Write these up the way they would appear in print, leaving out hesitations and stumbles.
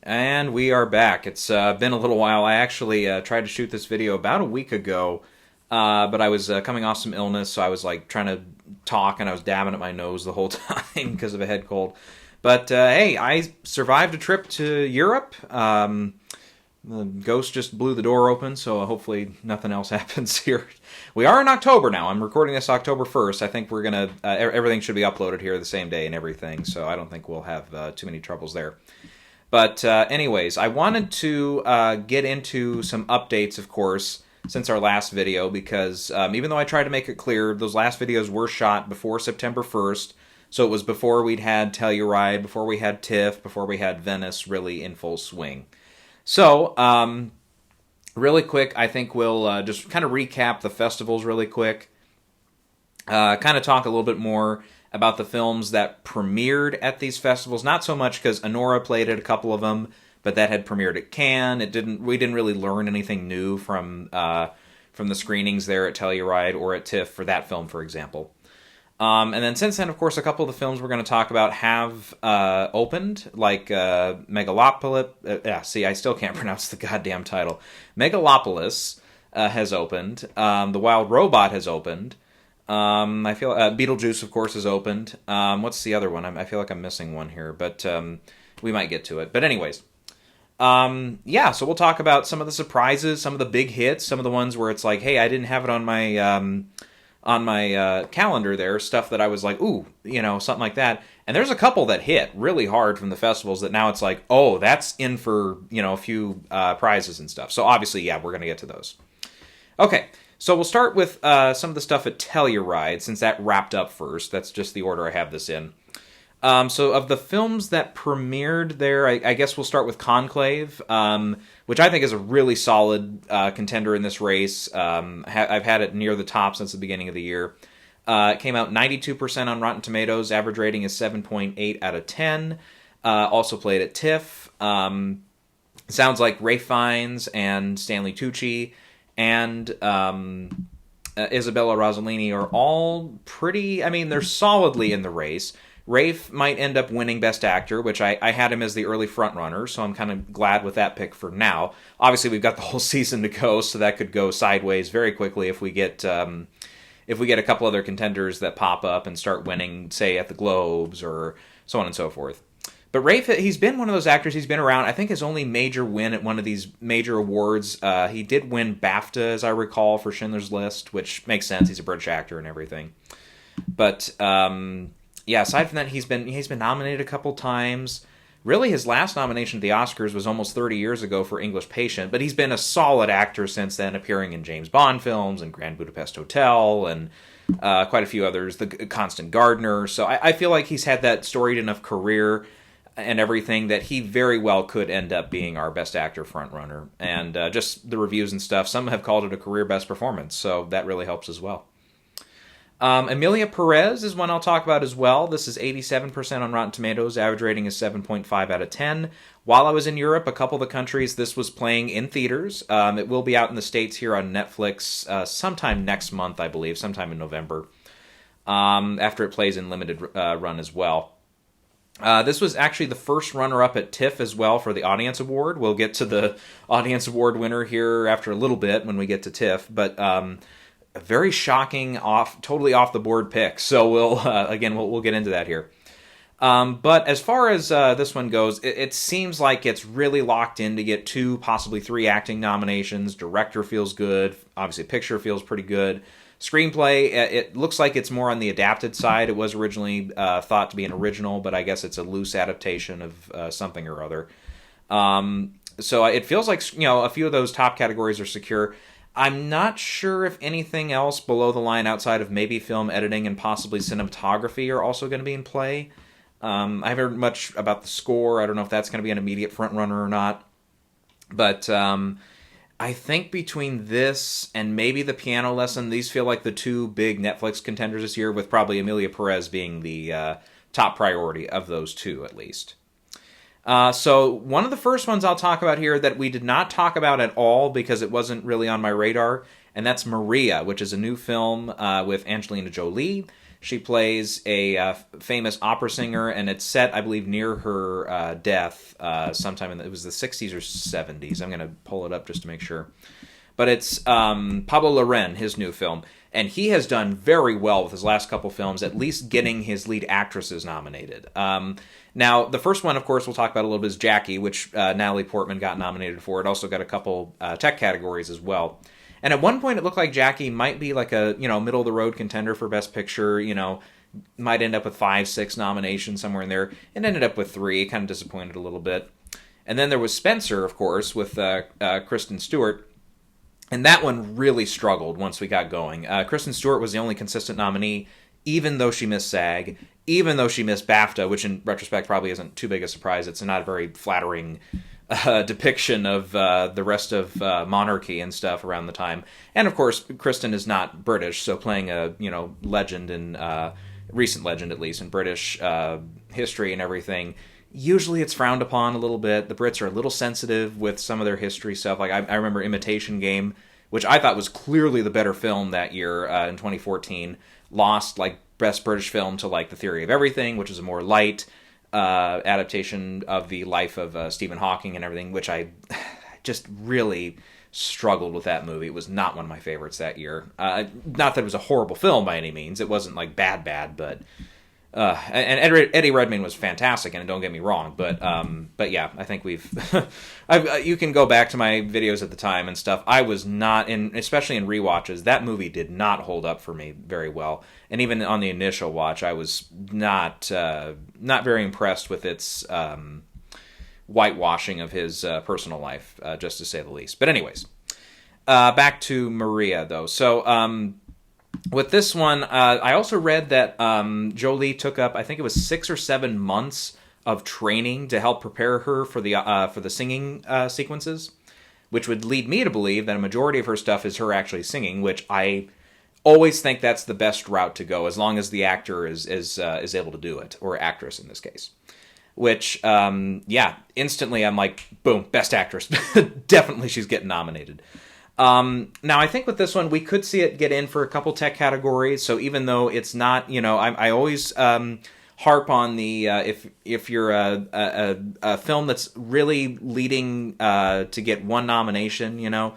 And we are back. It's been a little while. I actually tried to shoot this video about a week ago, but I was coming off some illness, so I was like trying to talk and I was dabbing at my nose the whole time because of a head cold. But hey, I survived a trip to Europe. The ghost just blew the door open, so hopefully nothing else happens here. We are in October now. I'm recording this October 1st. I think we're going to... everything should be uploaded here the same day and everything, so I don't think we'll have too many troubles there. But anyways, I wanted to get into some updates, of course, since our last video, because even though I tried to make it clear, those last videos were shot before September 1st, so it was before we'd had Telluride, before we had TIFF, before we had Venice really in full swing. So, really quick, I think we'll just kind of recap the festivals really quick, kind of talk a little bit more about the films that premiered at these festivals. Not so much because Anora played at a couple of them, but that had premiered at Cannes. We didn't really learn anything new from the screenings there at Telluride or at TIFF for that film, for example. And then since then, of course, a couple of the films we're going to talk about have opened, like Megalopolis. See, I still can't pronounce the goddamn title. Megalopolis has opened. The Wild Robot has opened. I feel Beetlejuice, of course, has opened. What's the other one? I feel like I'm missing one here, but we might get to it. But anyways, yeah. So we'll talk about some of the surprises, some of the big hits, some of the ones where it's like, hey, I didn't have it on my calendar there, stuff that I was like, ooh, something like that. And there's a couple that hit really hard from the festivals that now it's like, oh, that's in for, a few prizes and stuff. So obviously, yeah, we're going to get to those. Okay, so we'll start with some of the stuff at Telluride, since that wrapped up first. That's just the order I have this in. So of the films that premiered there, I guess we'll start with Conclave, which I think is a really solid contender in this race. I've had it near the top since the beginning of the year. It came out 92% on Rotten Tomatoes. Average rating is 7.8 out of 10. Also played at TIFF. Sounds like Ralph Fiennes and Stanley Tucci and Isabella Rossellini are all pretty... I mean, they're solidly in the race. Rafe might end up winning Best Actor, which I had him as the early frontrunner, so I'm kind of glad with that pick for now. Obviously, we've got the whole season to go, so that could go sideways very quickly if we get a couple other contenders that pop up and start winning, say, at the Globes or so on and so forth. But Rafe, he's been one of those actors, he's been around. I think his only major win at one of these major awards, he did win BAFTA, as I recall, for Schindler's List, which makes sense. He's a British actor and everything. But... yeah, aside from that, he's been nominated a couple times. Really, his last nomination at the Oscars was almost 30 years ago for English Patient, but he's been a solid actor since then, appearing in James Bond films and Grand Budapest Hotel and quite a few others, The Constant Gardener. So I feel like he's had that storied enough career and everything that he very well could end up being our Best Actor frontrunner. And just the reviews and stuff, some have called it a career best performance, so that really helps as well. Emilia Perez is one I'll talk about as well. This is 87% on Rotten Tomatoes. Average rating is 7.5 out of 10. While I was in Europe, a couple of the countries, this was playing in theaters. It will be out in the States here on Netflix sometime next month, I believe, sometime in November, after it plays in limited run as well. This was actually the first runner-up at TIFF as well for the Audience Award. We'll get to the Audience Award winner here after a little bit when we get to TIFF, but... a very shocking, totally off the board pick. So we'll get into that here. But as far as this one goes, it seems like it's really locked in to get 2, possibly 3 acting nominations. Director feels good. Obviously, picture feels pretty good. Screenplay, it looks like it's more on the adapted side. It was originally thought to be an original, but I guess it's a loose adaptation of something or other. So it feels like a few of those top categories are secure. I'm not sure if anything else below the line outside of maybe film editing and possibly cinematography are also going to be in play. I haven't heard much about the score. I don't know if that's going to be an immediate frontrunner or not. But I think between this and maybe The Piano Lesson, these feel like the 2 big Netflix contenders this year, with probably Emilia Perez being the top priority of those 2 at least. So one of the first ones I'll talk about here that we did not talk about at all because it wasn't really on my radar, and that's Maria, which is a new film with Angelina Jolie. She plays a famous opera singer, and it's set, I believe, near her death sometime it was the 60s or 70s. I'm going to pull it up just to make sure. But it's Pablo Larraín, his new film, and he has done very well with his last couple films, at least getting his lead actresses nominated. Now, the first one, of course, we'll talk about a little bit is Jackie, which Natalie Portman got nominated for. It also got a couple tech categories as well. And at one point, it looked like Jackie might be like a middle-of-the-road contender for Best Picture, might end up with 5, 6 nominations somewhere in there. It ended up with 3, kind of disappointed a little bit. And then there was Spencer, of course, with Kristen Stewart. And that one really struggled once we got going. Kristen Stewart was the only consistent nominee, even though she missed SAG, even though she missed BAFTA, which in retrospect probably isn't too big a surprise. It's not a very flattering depiction of the rest of monarchy and stuff around the time. And of course, Kristen is not British, so playing a legend in recent legend at least in British history and everything. Usually it's frowned upon a little bit. The Brits are a little sensitive with some of their history stuff. Like I remember Imitation Game, which I thought was clearly the better film that year in 2014, lost like Best British Film to like The Theory of Everything, which is a more light adaptation of the life of Stephen Hawking and everything, which I just really struggled with that movie. It was not one of my favorites that year. Not that it was a horrible film by any means. It wasn't like bad, but... and Eddie Redmayne was fantastic, and don't get me wrong, but yeah, I think we've, you can go back to my videos at the time and stuff. I was not especially in rewatches, that movie did not hold up for me very well, and even on the initial watch, I was not very impressed with its whitewashing of his personal life, just to say the least. But anyways, back to Maria though. So with this one, I also read that Jolie took up, I think it was 6 or 7 months of training to help prepare her for the singing sequences, which would lead me to believe that a majority of her stuff is her actually singing, which I always think that's the best route to go, as long as the actor is able to do it, or actress in this case. Which, instantly I'm like, boom, best actress. Definitely she's getting nominated. Now, I think with this one, we could see it get in for a couple tech categories. So even though it's not, I always harp on the if you're a film that's really leading to get one nomination,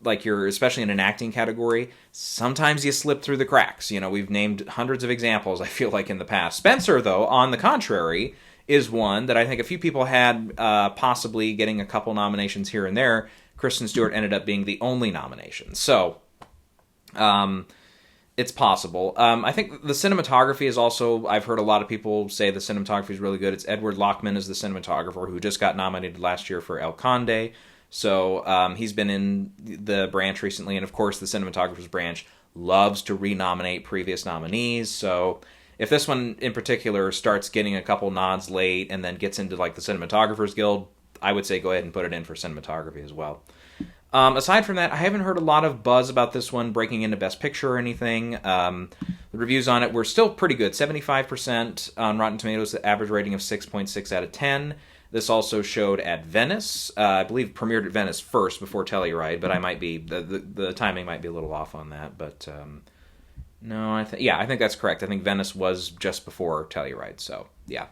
like you're especially in an acting category, sometimes you slip through the cracks. We've named hundreds of examples, I feel like, in the past. Spencer, though, on the contrary, is one that I think a few people had possibly getting a couple nominations here and there. Kristen Stewart ended up being the only nomination. So, it's possible. I think the cinematography is also, I've heard a lot of people say the cinematography is really good. It's Edward Lockman is the cinematographer who just got nominated last year for El Conde. So, he's been in the branch recently, and of course the cinematographer's branch loves to renominate previous nominees. So, if this one in particular starts getting a couple nods late and then gets into like the Cinematographer's Guild, I would say go ahead and put it in for cinematography as well. Aside from that, I haven't heard a lot of buzz about this one breaking into Best Picture or anything. The reviews on it were still pretty good. 75% on Rotten Tomatoes, the average rating of 6.6 out of 10. This also showed at Venice. I believe premiered at Venice first before Telluride, but I might be the timing might be a little off on that. But no, I think that's correct. I think Venice was just before Telluride. So yeah.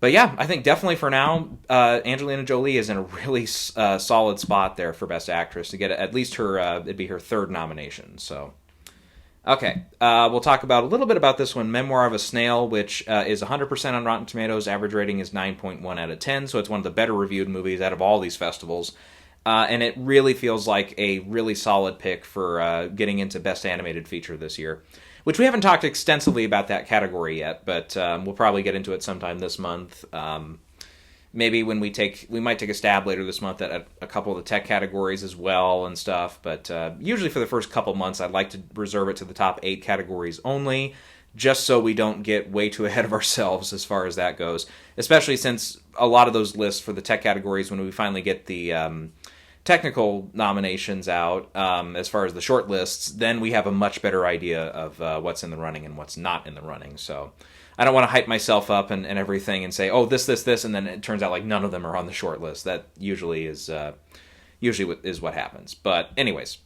But yeah, I think definitely for now, Angelina Jolie is in a really solid spot there for Best Actress to get at least her, it'd be her third nomination. So, okay, we'll talk about a little bit about this one, Memoir of a Snail, which is 100% on Rotten Tomatoes. Average rating is 9.1 out of 10, so it's one of the better reviewed movies out of all these festivals. And it really feels like a really solid pick for getting into Best Animated Feature this year. Which we haven't talked extensively about that category yet, but we'll probably get into it sometime this month. Maybe when we might take a stab later this month at a couple of the tech categories as well and stuff. But usually for the first couple months, I'd like to reserve it to the top 8 categories only, just so we don't get way too ahead of ourselves as far as that goes. Especially since a lot of those lists for the tech categories, when we finally get the technical nominations out, as far as the short lists, then we have a much better idea of what's in the running and what's not in the running. So I don't want to hype myself up and everything and say, oh, this, and then it turns out like none of them are on the short list. That usually is what happens. But anyways,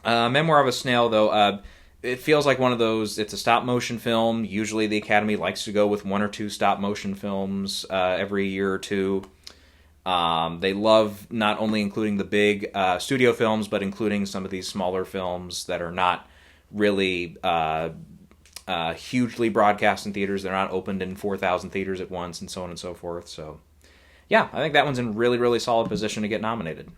Memoir of a Snail, though, it feels like one of those, it's a stop motion film. Usually the Academy likes to go with 1 or 2 stop motion films every year or two. They love not only including the big studio films, but including some of these smaller films that are not really hugely broadcast in theaters. They're not opened in 4,000 theaters at once, and so on and so forth. So, yeah, I think that one's in really, really solid position to get nominated.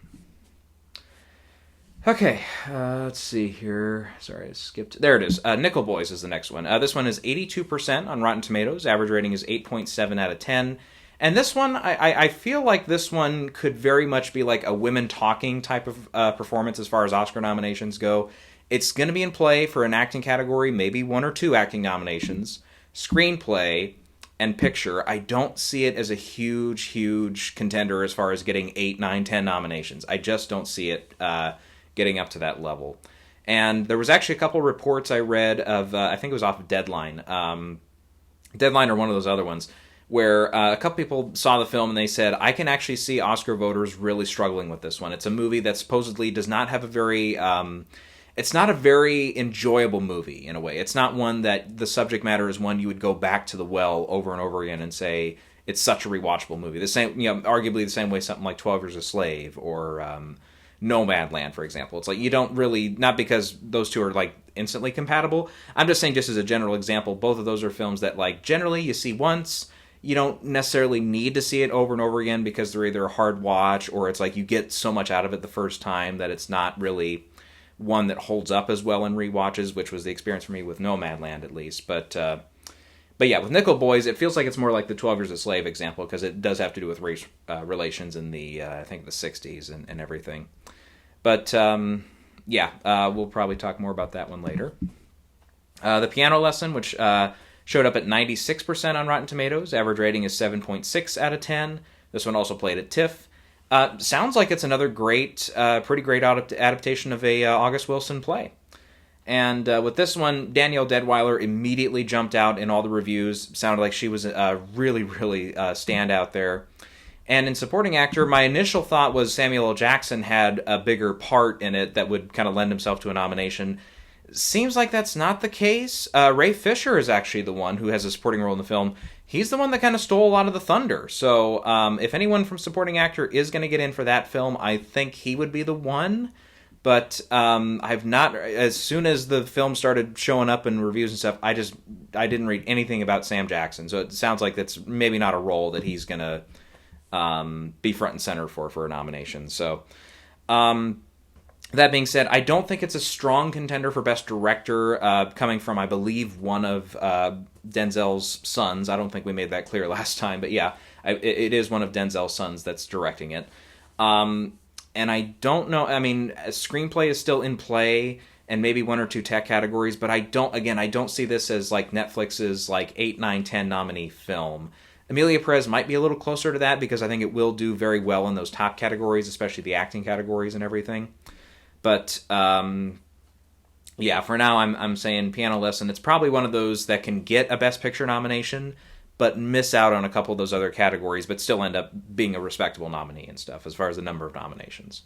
Okay, let's see here. Sorry, I skipped. There it is. Nickel Boys is the next one. This one is 82% on Rotten Tomatoes. Average rating is 8.7 out of 10. And this one, I feel like this one could very much be like a women talking type of performance as far as Oscar nominations go. It's going to be in play for an acting category, maybe 1 or 2 acting nominations, screenplay, and picture. I don't see it as a huge contender as far as getting 8, 9, 10 nominations. I just don't see it getting up to that level. And there was actually a couple reports I read of, I think it was off of Deadline. Deadline or one of those other ones, where a couple people saw the film and they said, I can actually see Oscar voters really struggling with this one. It's a movie that supposedly does not have a very... it's not a very enjoyable movie, in a way. It's not one that the subject matter is one you would go back to the well over and over again and say, it's such a rewatchable movie. The same, arguably the same way something like 12 Years a Slave or Nomadland, for example. It's like you don't really, not because those two are like instantly compatible. I'm just saying, just as a general example, both of those are films that like generally you see once. You don't necessarily need to see it over and over again because they're either a hard watch or it's like you get so much out of it the first time that it's not really one that holds up as well in rewatches, which was the experience for me with Nomadland at least. But yeah, with Nickel Boys, it feels like it's more like the 12 Years a Slave example because it does have to do with race relations in the, I think, the 60s and everything. But yeah, we'll probably talk more about that one later. The Piano Lesson, which... showed up at 96% on Rotten Tomatoes. Average rating is 7.6 out of 10. This one also played at TIFF. Sounds like it's another pretty great adaptation of a August Wilson play. And with this one, Danielle Deadwyler immediately jumped out in all the reviews. Sounded like she was really standout there. And in supporting actor, my initial thought was Samuel L. Jackson had a bigger part in it that would kind of lend himself to a nomination. Seems like that's not the case. Ray Fisher is actually the one who has a supporting role in the film. He's the one that kind of stole a lot of the thunder. So if anyone from supporting actor is going to get in for that film, I think he would be the one. But I've not, as soon as the film started showing up in reviews and stuff, I didn't read anything about Sam Jackson. So it sounds like that's maybe not a role that he's going to be front and center for a nomination. So... that being said, I don't think it's a strong contender for Best Director, coming from, I believe, one of Denzel's sons. I don't think we made that clear last time, but yeah, it is one of Denzel's sons that's directing it. And I don't know, I mean, a screenplay is still in play, and maybe 1 or 2 tech categories, but I don't see this as like Netflix's like 8, 9, 10 nominee film. Emilia Perez might be a little closer to that because I think it will do very well in those top categories, especially the acting categories and everything. But, yeah, for now, I'm saying Piano Lesson. It's probably one of those that can get a Best Picture nomination, but miss out on a couple of those other categories, but still end up being a respectable nominee and stuff, as far as the number of nominations.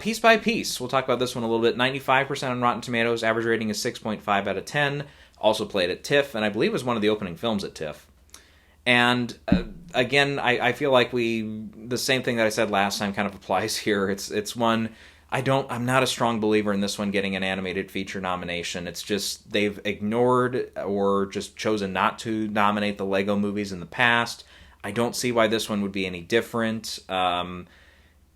Piece by Piece. We'll talk about this one a little bit. 95% on Rotten Tomatoes. Average rating is 6.5 out of 10. Also played at TIFF, and I believe was one of the opening films at TIFF. And, again, I feel like the same thing that I said last time kind of applies here. It's one... I'm not a strong believer in this one getting an animated feature nomination. It's just they've ignored or just chosen not to nominate the Lego movies in the past. I don't see why this one would be any different.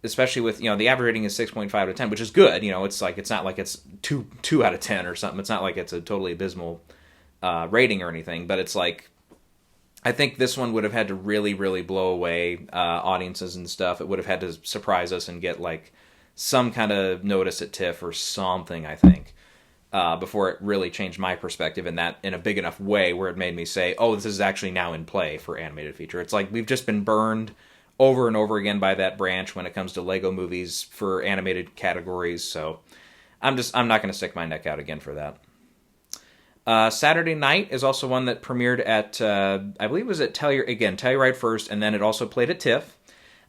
Especially with, the average rating is 6.5 out of 10, which is good. It's not like it's 2 out of 10 or something. It's not like it's a totally abysmal rating or anything, but it's like I think this one would have had to really, really blow away audiences and stuff. It would have had to surprise us and get like some kind of notice at TIFF or something, I think, before it really changed my perspective in a big enough way where it made me say, oh, this is actually now in play for animated feature. It's like we've just been burned over and over again by that branch when it comes to Lego movies for animated categories, so I'm not going to stick my neck out again for that. Saturday Night is also one that premiered at, I believe it was at Telluride first, and then it also played at TIFF.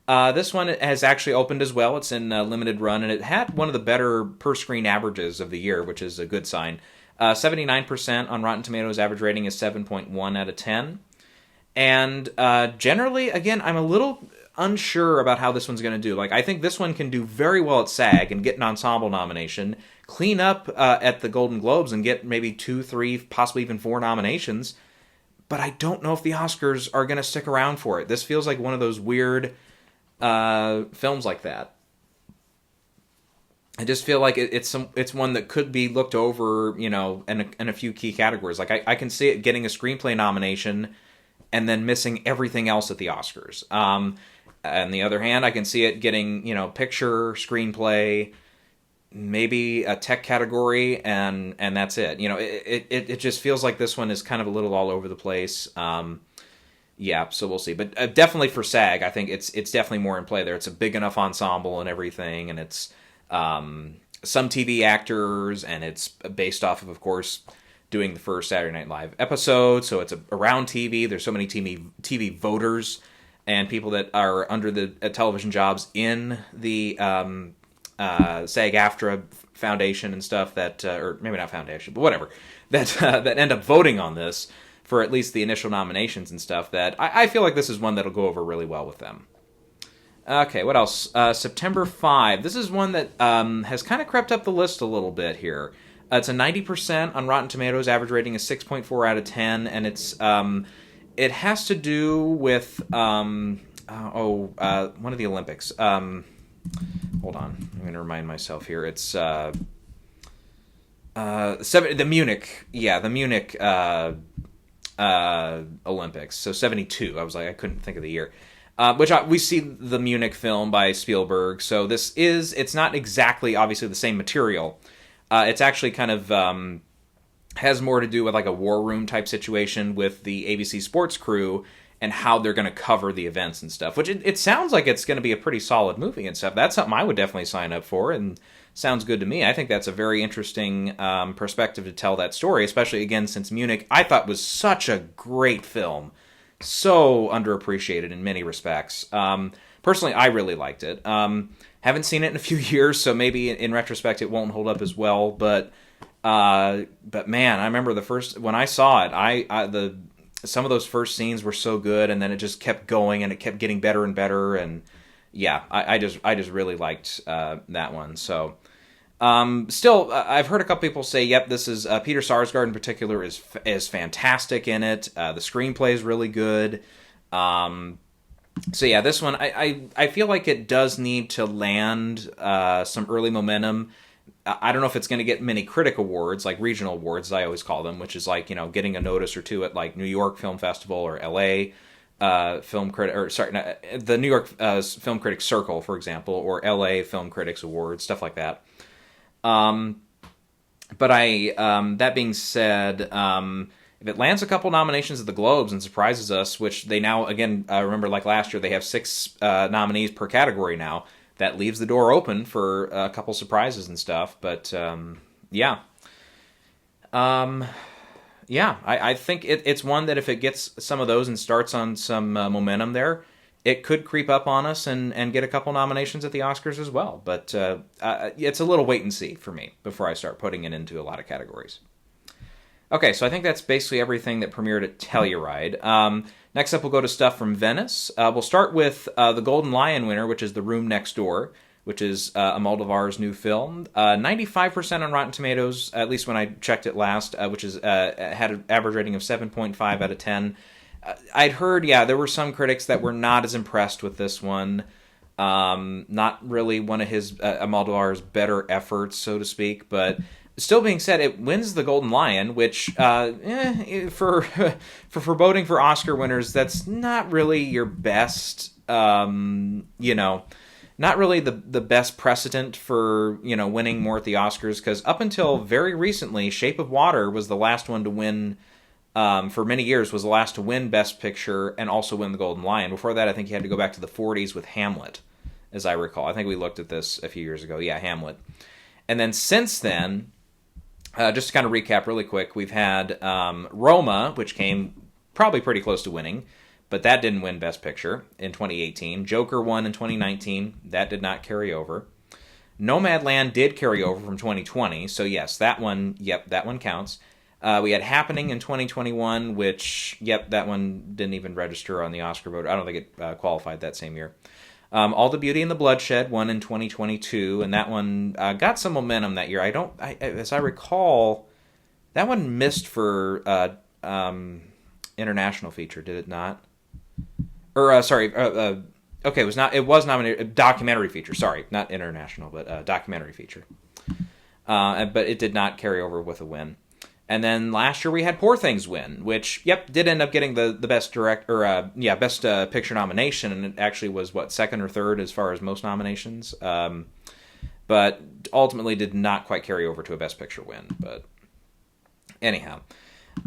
This one has actually opened as well. It's in limited run, and it had one of the better per-screen averages of the year, which is a good sign. 79% on Rotten Tomatoes, average rating is 7.1 out of 10. And generally, again, I'm a little unsure about how this one's going to do. Like, I think this one can do very well at SAG and get an ensemble nomination, clean up at the Golden Globes and get maybe 2, 3, possibly even 4 nominations. But I don't know if the Oscars are going to stick around for it. This feels like one of those weird films like that. I just feel like it's one that could be looked over, in a few key categories. Like, I can see it getting a screenplay nomination and then missing everything else at the Oscars. On the other hand, I can see it getting, picture, screenplay, maybe a tech category, and that's it. It just feels like this one is kind of a little all over the place. Yeah, so we'll see. But definitely for SAG, I think it's definitely more in play there. It's a big enough ensemble and everything, and it's some TV actors, and it's based off of course, doing the first Saturday Night Live episode, so it's around TV. There's so many TV voters and people that are under the television jobs in the SAG-AFTRA Foundation and stuff that, or maybe not foundation, but whatever, that end up voting on this for at least the initial nominations and stuff, that I feel like this is one that'll go over really well with them. Okay, what else? September 5. This is one that has kind of crept up the list a little bit here. It's a 90% on Rotten Tomatoes. Average rating is 6.4 out of 10, and it has to do with one of the Olympics. Hold on, I'm going to remind myself here. It's the Munich. Yeah, the Munich Olympics. So 72. I couldn't think of the year. We see the Munich film by Spielberg. So it's not exactly obviously the same material. It's actually kind of has more to do with like a war room type situation with the ABC Sports crew and how they're going to cover the events and stuff, which it sounds like it's going to be a pretty solid movie and stuff. That's something I would definitely sign up for, and sounds good to me. I think that's a very interesting perspective to tell that story, especially, again, since Munich, I thought, was such a great film. So underappreciated in many respects. Personally, I really liked it. Haven't seen it in a few years, so maybe in retrospect it won't hold up as well, but man, I remember when I saw it, some of those first scenes were so good, and then it just kept going, and it kept getting better and better, and yeah, I just really liked that one. So, still, I've heard a couple people say, "Yep, this is Peter Sarsgaard in particular is fantastic in it. The screenplay is really good." So yeah, this one I feel like it does need to land some early momentum. I don't know if it's going to get many critic awards, like regional awards, as I always call them, which is like, getting a notice or two at like New York Film Festival or LA the New York Film Critics Circle, for example, or LA Film Critics Awards, stuff like that. But that being said, if it lands a couple nominations at the Globes and surprises us, which they now, again, remember like last year, they have 6 nominees per category now. That leaves the door open for a couple surprises and stuff. But, yeah. I think it's one that if it gets some of those and starts on some momentum there, it could creep up on us and get a couple nominations at the Oscars as well. But it's a little wait and see for me before I start putting it into a lot of categories. Okay, so I think that's basically everything that premiered at Telluride. Next up, we'll go to stuff from Venice. We'll start with the Golden Lion winner, which is The Room Next Door, which is Almodovar's new film. 95% on Rotten Tomatoes, at least when I checked it last, which is had an average rating of 7.5 out of 10. I'd heard, there were some critics that were not as impressed with this one. Not really one of his Almodovar's better efforts, so to speak, but still being said, it wins the Golden Lion, which for voting for Oscar winners, that's not really your best, not really the best precedent for, winning more at the Oscars, because up until very recently, Shape of Water was the last one to win, for many years, was the last to win Best Picture and also win the Golden Lion. Before that, I think you had to go back to the 40s with Hamlet, as I recall. I think we looked at this a few years ago. Yeah, Hamlet. And then since then, just to kind of recap really quick, we've had Roma, which came probably pretty close to winning, but that didn't win Best Picture in 2018. Joker won in 2019. That did not carry over. Nomadland did carry over from 2020, so yes, that one counts. We had Happening in 2021, which, that one didn't even register on the Oscar vote. I don't think it qualified that same year. All the Beauty and the Bloodshed won in 2022, and that one got some momentum that year. As I recall, that one missed for international feature, did it not? Okay, it was not. It was nominated documentary feature. Sorry, not international, but documentary feature. But it did not carry over with a win. And then last year we had Poor Things win, which did end up getting the best best picture nomination, and it actually was second or third as far as most nominations. But ultimately did not quite carry over to a best picture win. But anyhow.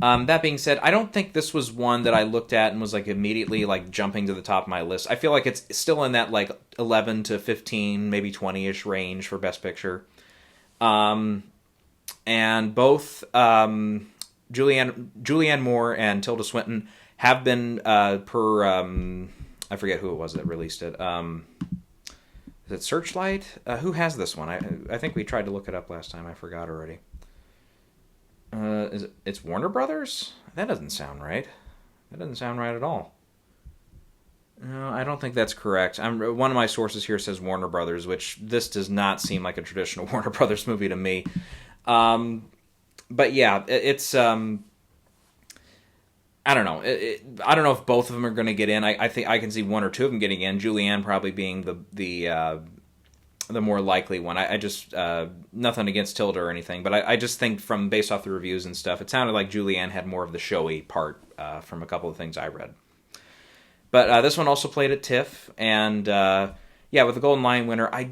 That being said, I don't think this was one that I looked at and was immediately jumping to the top of my list. I feel like it's still in that 11 to 15, maybe 20-ish range for Best Picture. And both Julianne Moore and Tilda Swinton have been I forget who it was that released it. Is it Searchlight? Who has this one? I think we tried to look it up last time. I forgot already. It's Warner Brothers? That doesn't sound right. That doesn't sound right at all. No, I don't think that's correct. One of my sources here says Warner Brothers, which this does not seem like a traditional Warner Brothers movie to me. But yeah, it's I don't know. I don't know if both of them are going to get in. I think I can see one or two of them getting in. Julianne probably being the more likely one. I just nothing against Tilda or anything, but I just think based off the reviews and stuff, it sounded like Julianne had more of the showy part from a couple of things I read. But this one also played at TIFF, and with the Golden Lion winner, I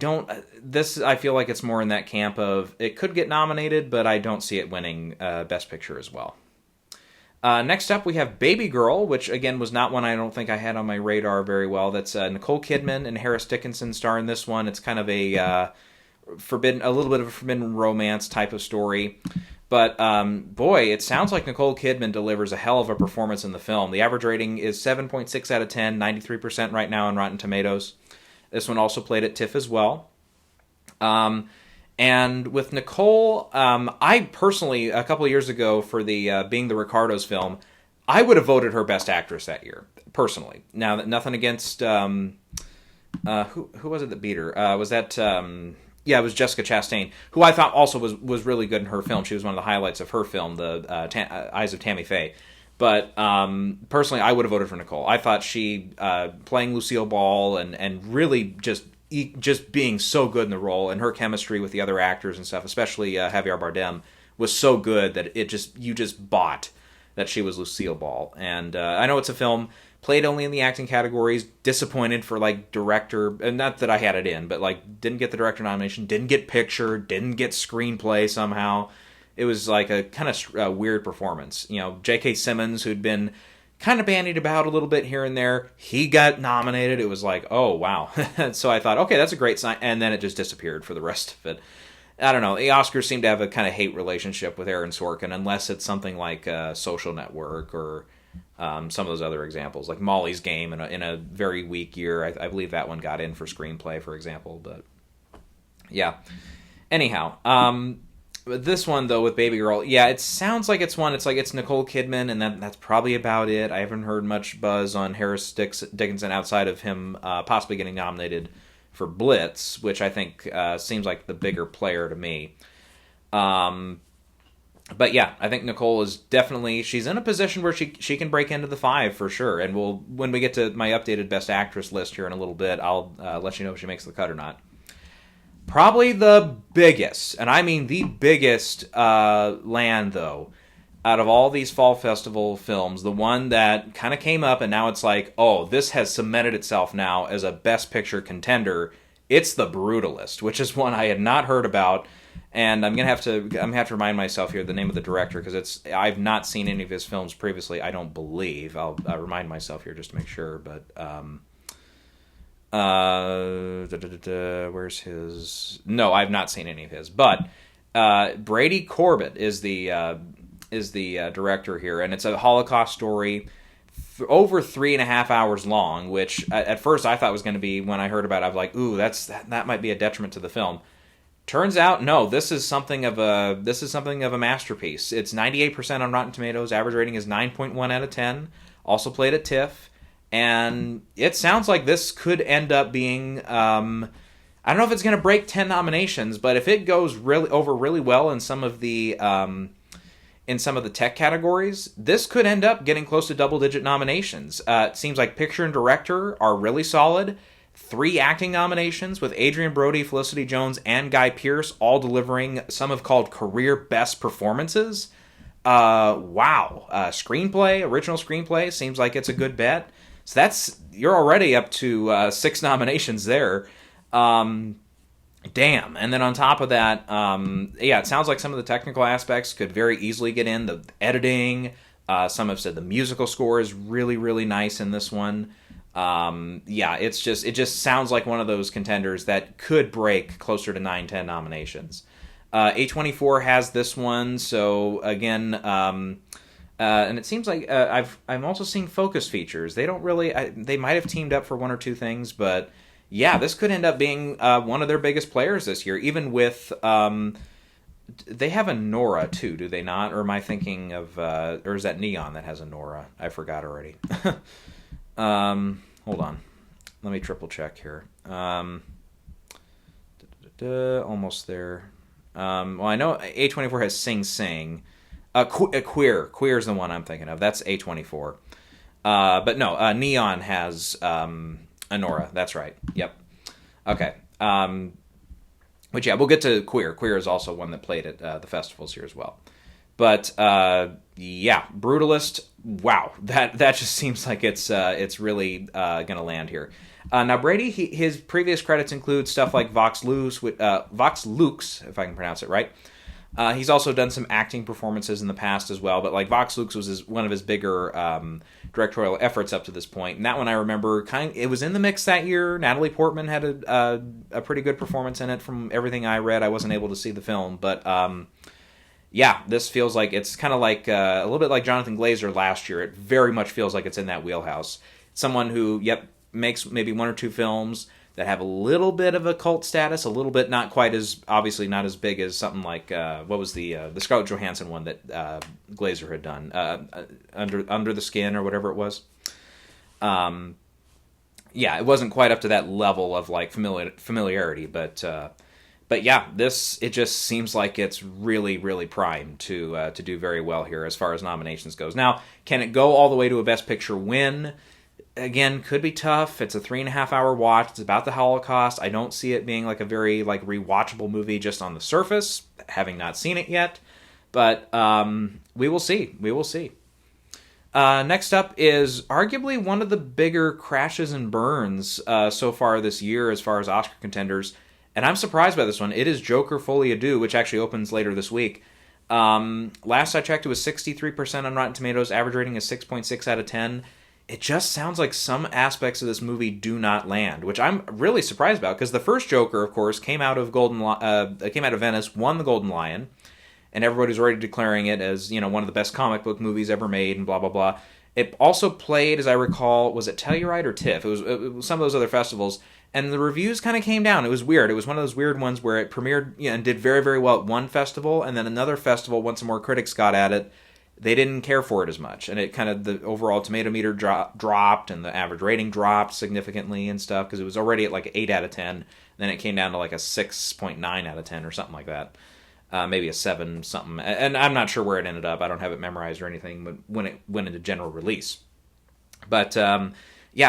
feel like it's more in that camp of it could get nominated, but I don't see it winning Best Picture as well. Next up, we have Baby Girl, which, again, was not one I don't think I had on my radar very well. That's Nicole Kidman and Harris Dickinson star in this one. It's kind of a little bit of a forbidden romance type of story. But, boy, it sounds like Nicole Kidman delivers a hell of a performance in the film. The average rating is 7.6 out of 10, 93% right now on Rotten Tomatoes. This one also played at TIFF as well. And with Nicole, I personally, a couple of years ago for the Being the Ricardos film, I would have voted her Best Actress that year, personally. Now, nothing against, who was it that beat her? Was that, it was Jessica Chastain, who I thought also was really good in her film. She was one of the highlights of her film, The Eyes of Tammy Faye. But personally, I would have voted for Nicole. I thought she, playing Lucille Ball and really just being so good in the role, and her chemistry with the other actors and stuff, especially Javier Bardem, was so good that you just bought that she was Lucille Ball. And I know it's a film played only in the acting categories, disappointed for director, and not that I had it in, but didn't get the director nomination, didn't get picture, didn't get screenplay somehow. It was a kind of weird performance. J.K. Simmons, who'd been kind of bandied about a little bit here and there, he got nominated. It was oh, wow. So I thought, okay, that's a great sign. And then it just disappeared for the rest of it. I don't know. The Oscars seem to have a kind of hate relationship with Aaron Sorkin, unless it's something like Social Network or some of those other examples, like Molly's Game in a very weak year. I believe that one got in for screenplay, for example. But yeah. Anyhow, this one, though, with Baby Girl, it sounds like it's it's Nicole Kidman, and that's probably about it. I haven't heard much buzz on Harris Dickinson outside of him possibly getting nominated for Blitz, which I think seems like the bigger player to me. But yeah, I think Nicole is definitely, she's in a position where she can break into the 5 for sure. And when we get to my updated Best Actress list here in a little bit, I'll let you know if she makes the cut or not. Probably the biggest, and I mean the biggest land, though, out of all these Fall Festival films, the one that kind of came up and now it's this has cemented itself now as a Best Picture contender, it's The Brutalist, which is one I had not heard about, and I'm gonna have to remind myself here the name of the director, because I've not seen any of his films previously, I don't believe. I'll remind myself here just to make sure, but where's his? No, I've not seen any of his. But Brady Corbett is the director here, and it's a Holocaust story. over 3.5 hours long, which at first I thought was going to be, when I heard about it, I was like, ooh, that might be a detriment to the film. Turns out, no. This is something of a masterpiece. It's 98% on Rotten Tomatoes. Average rating is 9.1 out of 10. Also played at TIFF, and it sounds like this could end up being. I don't know if it's going to break 10 nominations, but if it goes really well in some of the tech categories, this could end up getting close to double-digit nominations. It seems like picture and director are really solid. 3 acting nominations, with Adrian Brody, Felicity Jones, and Guy Pearce all delivering some have called career best performances. Wow. Original screenplay, seems like it's a good bet. So you're already up to 6 nominations there. Damn. And then on top of that, it sounds like some of the technical aspects could very easily get in. The editing, some have said the musical score is really, really nice in this one. It just sounds like one of those contenders that could break closer to 9-10 nominations. A24 has this one, so again, and it seems like I'm also seeing Focus Features. They don't really, they might have teamed up for 1 or 2 things, but yeah, this could end up being one of their biggest players this year, even with, they have a Nora too, do they not? Or am I thinking of, or is that Neon that has a Nora? I forgot already. Hold on. Let me triple check here. Almost there. Well, I know A24 has Sing Sing. Queer. Queer is the one I'm thinking of. That's A24. But no, Neon has Anora. That's right. Yep. Okay. But yeah, we'll get to Queer. Queer is also one that played at the festivals here as well. But Brutalist. Wow, that just seems like it's really going to land here. Now Brady, his previous credits include stuff like Vox Lux, if I can pronounce it right. He's also done some acting performances in the past as well, but like Vox Lux was one of his bigger directorial efforts up to this point. And that one I remember it was in the mix that year. Natalie Portman had a pretty good performance in it. From everything I read, I wasn't able to see the film, but this feels like it's kind of like a little bit like Jonathan Glazer last year. It very much feels like it's in that wheelhouse. Someone who, makes maybe 1 or 2 films that have a little bit of a cult status, a little bit not quite as, obviously not as big as something like, what was the Scarlett Johansson one that Glazer had done? Under the Skin or whatever it was. It wasn't quite up to that level of like familiarity, but it just seems like it's really, really primed to do very well here as far as nominations goes. Now, can it go all the way to a Best Picture win? Again, could be tough. It's a 3.5-hour watch. It's about the Holocaust. I don't see it being like a very like rewatchable movie just on the surface, having not seen it yet. But we will see. We will see. Next up is arguably one of the bigger crashes and burns so far this year as far as Oscar contenders. And I'm surprised by this one. It is Joker Folie à Deux, which actually opens later this week. Last I checked, it was 63% on Rotten Tomatoes. Average rating is 6.6 out of 10. It just sounds like some aspects of this movie do not land, which I'm really surprised about, because the first Joker, of course, came out of Venice, won the Golden Lion, and everybody's already declaring it as, one of the best comic book movies ever made, and blah, blah, blah. It also played, as I recall, was it Telluride or TIFF? It was some of those other festivals, and the reviews kind of came down. It was weird. It was one of those weird ones where it premiered and did very, very well at one festival, and then another festival, once some more critics got at it, they didn't care for it as much, and it kind of, the overall tomato meter dropped, and the average rating dropped significantly and stuff, because it was already at like 8 out of 10, then it came down to like a 6.9 out of 10 or something like that. Maybe a 7 something, and I'm not sure where it ended up. I don't have it memorized or anything, but when it went into general release. But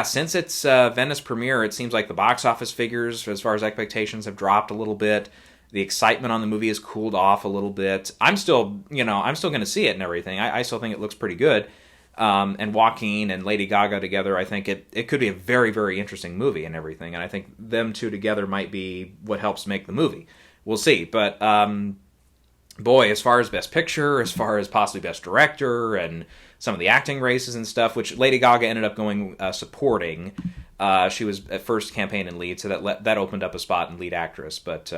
since its Venice premiere, it seems like the box office figures, as far as expectations, have dropped a little bit. The excitement on the movie has cooled off a little bit. I'm still going to see it and everything. I still think it looks pretty good. And Joaquin and Lady Gaga together, I think it could be a very, very interesting movie and everything. And I think them two together might be what helps make the movie. We'll see. But, boy, as far as Best Picture, as far as possibly Best Director, and some of the acting races and stuff, which Lady Gaga ended up going supporting. She was at first campaign in lead, so that opened up a spot in lead actress. But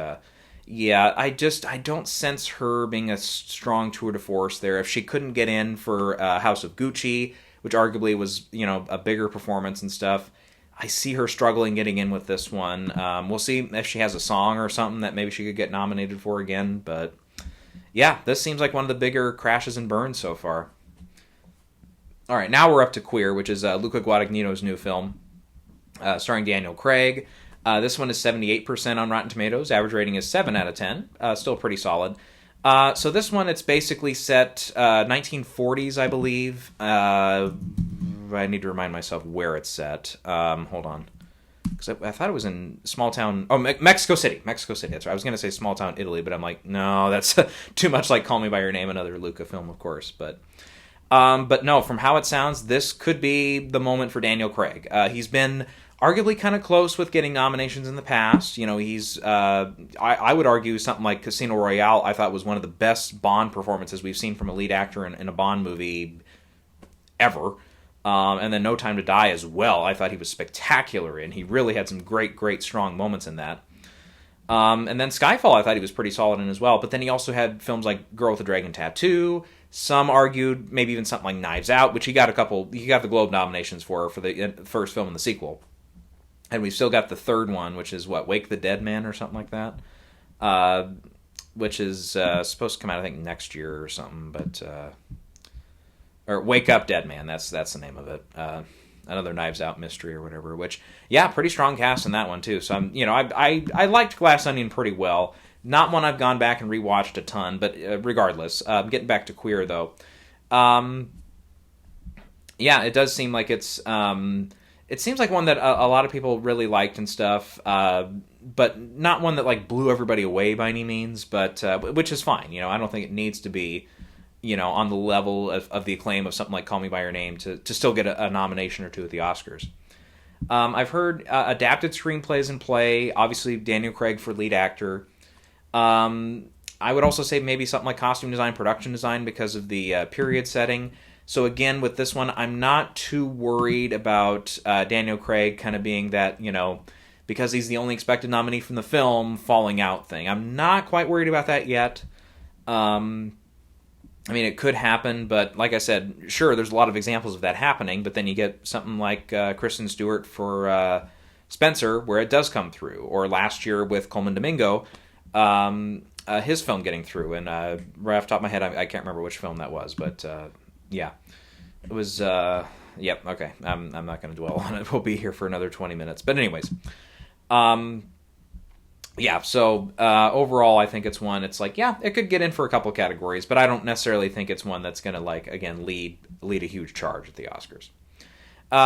I don't sense her being a strong tour de force there. If she couldn't get in for House of Gucci, which arguably was, a bigger performance and stuff. I see her struggling getting in with this one. We'll see if she has a song or something that maybe she could get nominated for again. But yeah, this seems like one of the bigger crashes and burns so far. All right, now we're up to Queer, which is Luca Guadagnino's new film, starring Daniel Craig. This one is 78% on Rotten Tomatoes. Average rating is 7 out of 10. Still pretty solid. So this one, it's basically set 1940s, I believe. I need to remind myself where it's set. Hold on. Because I thought it was in small town... Oh, Mexico City. Mexico City, that's right. I was going to say small town Italy, but I'm like, no, that's too much like Call Me By Your Name, another Luca film, of course. But no, from how it sounds, this could be the moment for Daniel Craig. He's been arguably kind of close with getting nominations in the past. He's... I would argue something like Casino Royale, I thought was one of the best Bond performances we've seen from a lead actor in a Bond movie ever. And then No Time to Die as well. I thought he was spectacular in. He really had some great, strong moments in that. And then Skyfall, I thought he was pretty solid in as well. But then he also had films like Girl with the Dragon Tattoo. Some argued maybe even something like Knives Out, which he got the Globe nominations for the first film and the sequel. And we've still got the third one, which is Wake the Dead Man or something like that. Which is supposed to come out, I think, next year or something. But... or Wake Up Dead Man, that's the name of it. Another Knives Out mystery or whatever. Which, yeah, pretty strong cast in that one too. So I liked Glass Onion pretty well. Not one I've gone back and rewatched a ton, but regardless, getting back to Queer though. Yeah, it does seem like it's. It seems like one that a lot of people really liked and stuff, but not one that like blew everybody away by any means. But which is fine. I don't think it needs to be. On the level of the acclaim of something like Call Me By Your Name to still get a nomination or two at the Oscars. I've heard adapted screenplays in play, obviously Daniel Craig for lead actor. I would also say maybe something like costume design, production design because of the period setting. So again, with this one, I'm not too worried about Daniel Craig kind of being that, because he's the only expected nominee from the film, falling out thing. I'm not quite worried about that yet. It could happen, but like I said, sure, there's a lot of examples of that happening, but then you get something like Kristen Stewart for Spencer, where it does come through. Or last year with Coleman Domingo, his film getting through. And right off the top of my head, I can't remember which film that was, but yeah. It was, yep, okay. I'm not going to dwell on it. We'll be here for another 20 minutes. But anyways, yeah, so overall, I think it's one. It's like, yeah, it could get in for a couple categories, but I don't necessarily think it's one that's going to, like, again, lead a huge charge at the Oscars.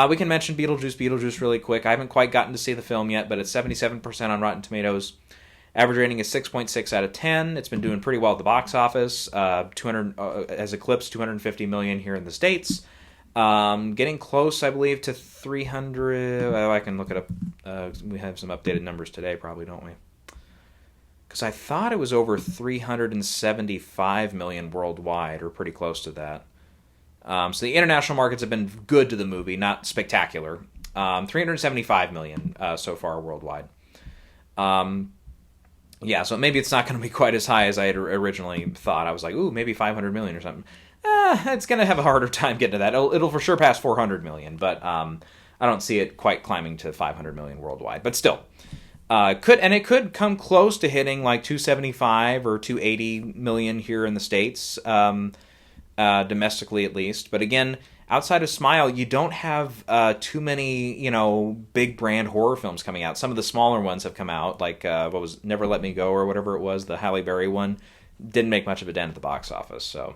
We can mention Beetlejuice really quick. I haven't quite gotten to see the film yet, but it's 77% on Rotten Tomatoes. Average rating is 6.6 out of 10. It's been doing pretty well at the box office. 200 has eclipsed 250 million here in the States. Getting close, I believe, to 300. I can look it up. We have some updated numbers today, probably, don't we? Because I thought it was over 375 million worldwide, or pretty close to that. So the international markets have been good to the movie, not spectacular. 375 million so far worldwide. Yeah, so maybe it's not going to be quite as high as I had originally thought. I was like, ooh, maybe 500 million or something. It's going to have a harder time getting to that. It'll for sure pass 400 million, but I don't see it quite climbing to 500 million worldwide. But still. It could come close to hitting like 275 or 280 million here in the States, domestically at least. But again, outside of Smile, you don't have too many, big brand horror films coming out. Some of the smaller ones have come out, like what was Never Let Me Go or whatever it was, the Halle Berry one. Didn't make much of a dent at the box office. So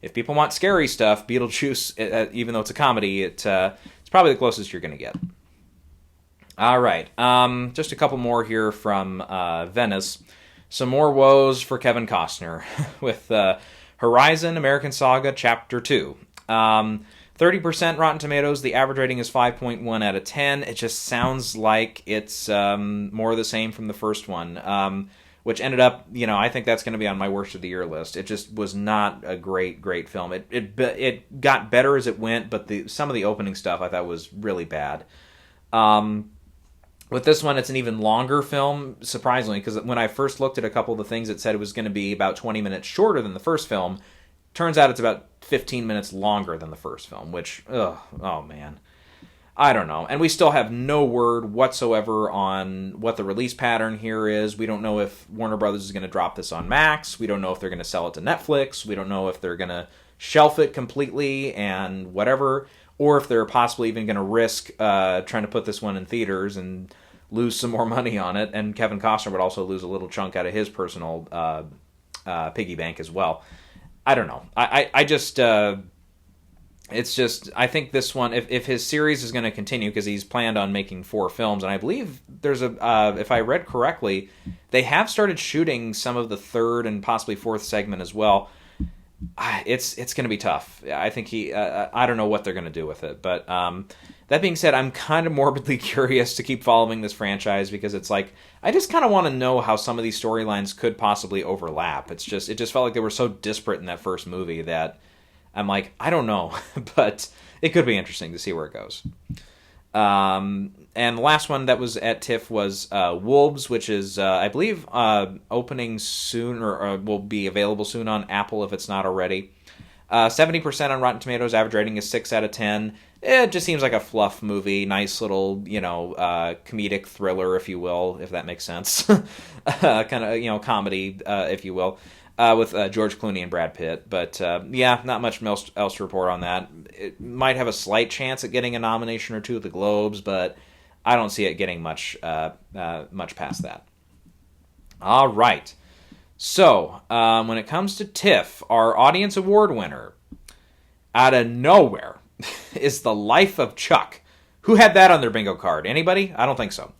if people want scary stuff, Beetlejuice, even though it's a comedy, it's probably the closest you're going to get. All right, just a couple more here from Venice. Some more woes for Kevin Costner with Horizon American Saga Chapter 2. 30% Rotten Tomatoes. The average rating is 5.1 out of 10. It just sounds like it's more of the same from the first one, which ended up, I think that's going to be on my worst of the year list. It just was not a great film. It got better as it went, but some of the opening stuff I thought was really bad. With this one, it's an even longer film, surprisingly, because when I first looked at a couple of the things, it said it was going to be about 20 minutes shorter than the first film. turns out it's about 15 minutes longer than the first film, which, oh man. I don't know. And we still have no word whatsoever on what the release pattern here is. We don't know if Warner Brothers is going to drop this on Max. We don't know if they're going to sell it to Netflix. We don't know if they're going to shelf it completely and whatever, or if they're possibly even going to risk trying to put this one in theaters and lose some more money on it. And Kevin Costner would also lose a little chunk out of his personal piggy bank as well. I don't know. I just... It's just, I think this one, if his series is going to continue, because he's planned on making 4 films, and I believe there's if I read correctly, they have started shooting some of the 3rd and possibly 4th segment as well. It's going to be tough. I think I don't know what they're going to do with it. But that being said, I'm kind of morbidly curious to keep following this franchise, because it's like, I just kind of want to know how some of these storylines could possibly overlap. It just felt like they were so disparate in that first movie that I'm like, I don't know, but it could be interesting to see where it goes. And the last one that was at TIFF was Wolves, which is, I believe, opening soon, or will be available soon on Apple if it's not already. 70% on Rotten Tomatoes, average rating is 6 out of 10. It just seems like a fluff movie, nice little, comedic thriller, if you will, if that makes sense. Kind of, comedy, if you will. With George Clooney and Brad Pitt. But, not much else to report on that. It might have a slight chance at getting a nomination or two at the Globes, but I don't see it getting much past that. All right. So, when it comes to TIFF, our audience award winner, out of nowhere, is The Life of Chuck. Who had that on their bingo card? Anybody? I don't think so.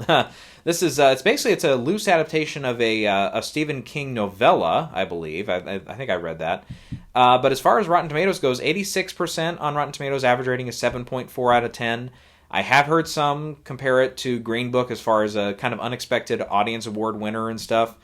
This is it's a loose adaptation of a Stephen King novella, I believe. I think I read that. But as far as Rotten Tomatoes goes, 86% on Rotten Tomatoes. Average rating is 7.4 out of 10. I have heard some compare it to Green Book as far as a kind of unexpected audience award winner and stuff.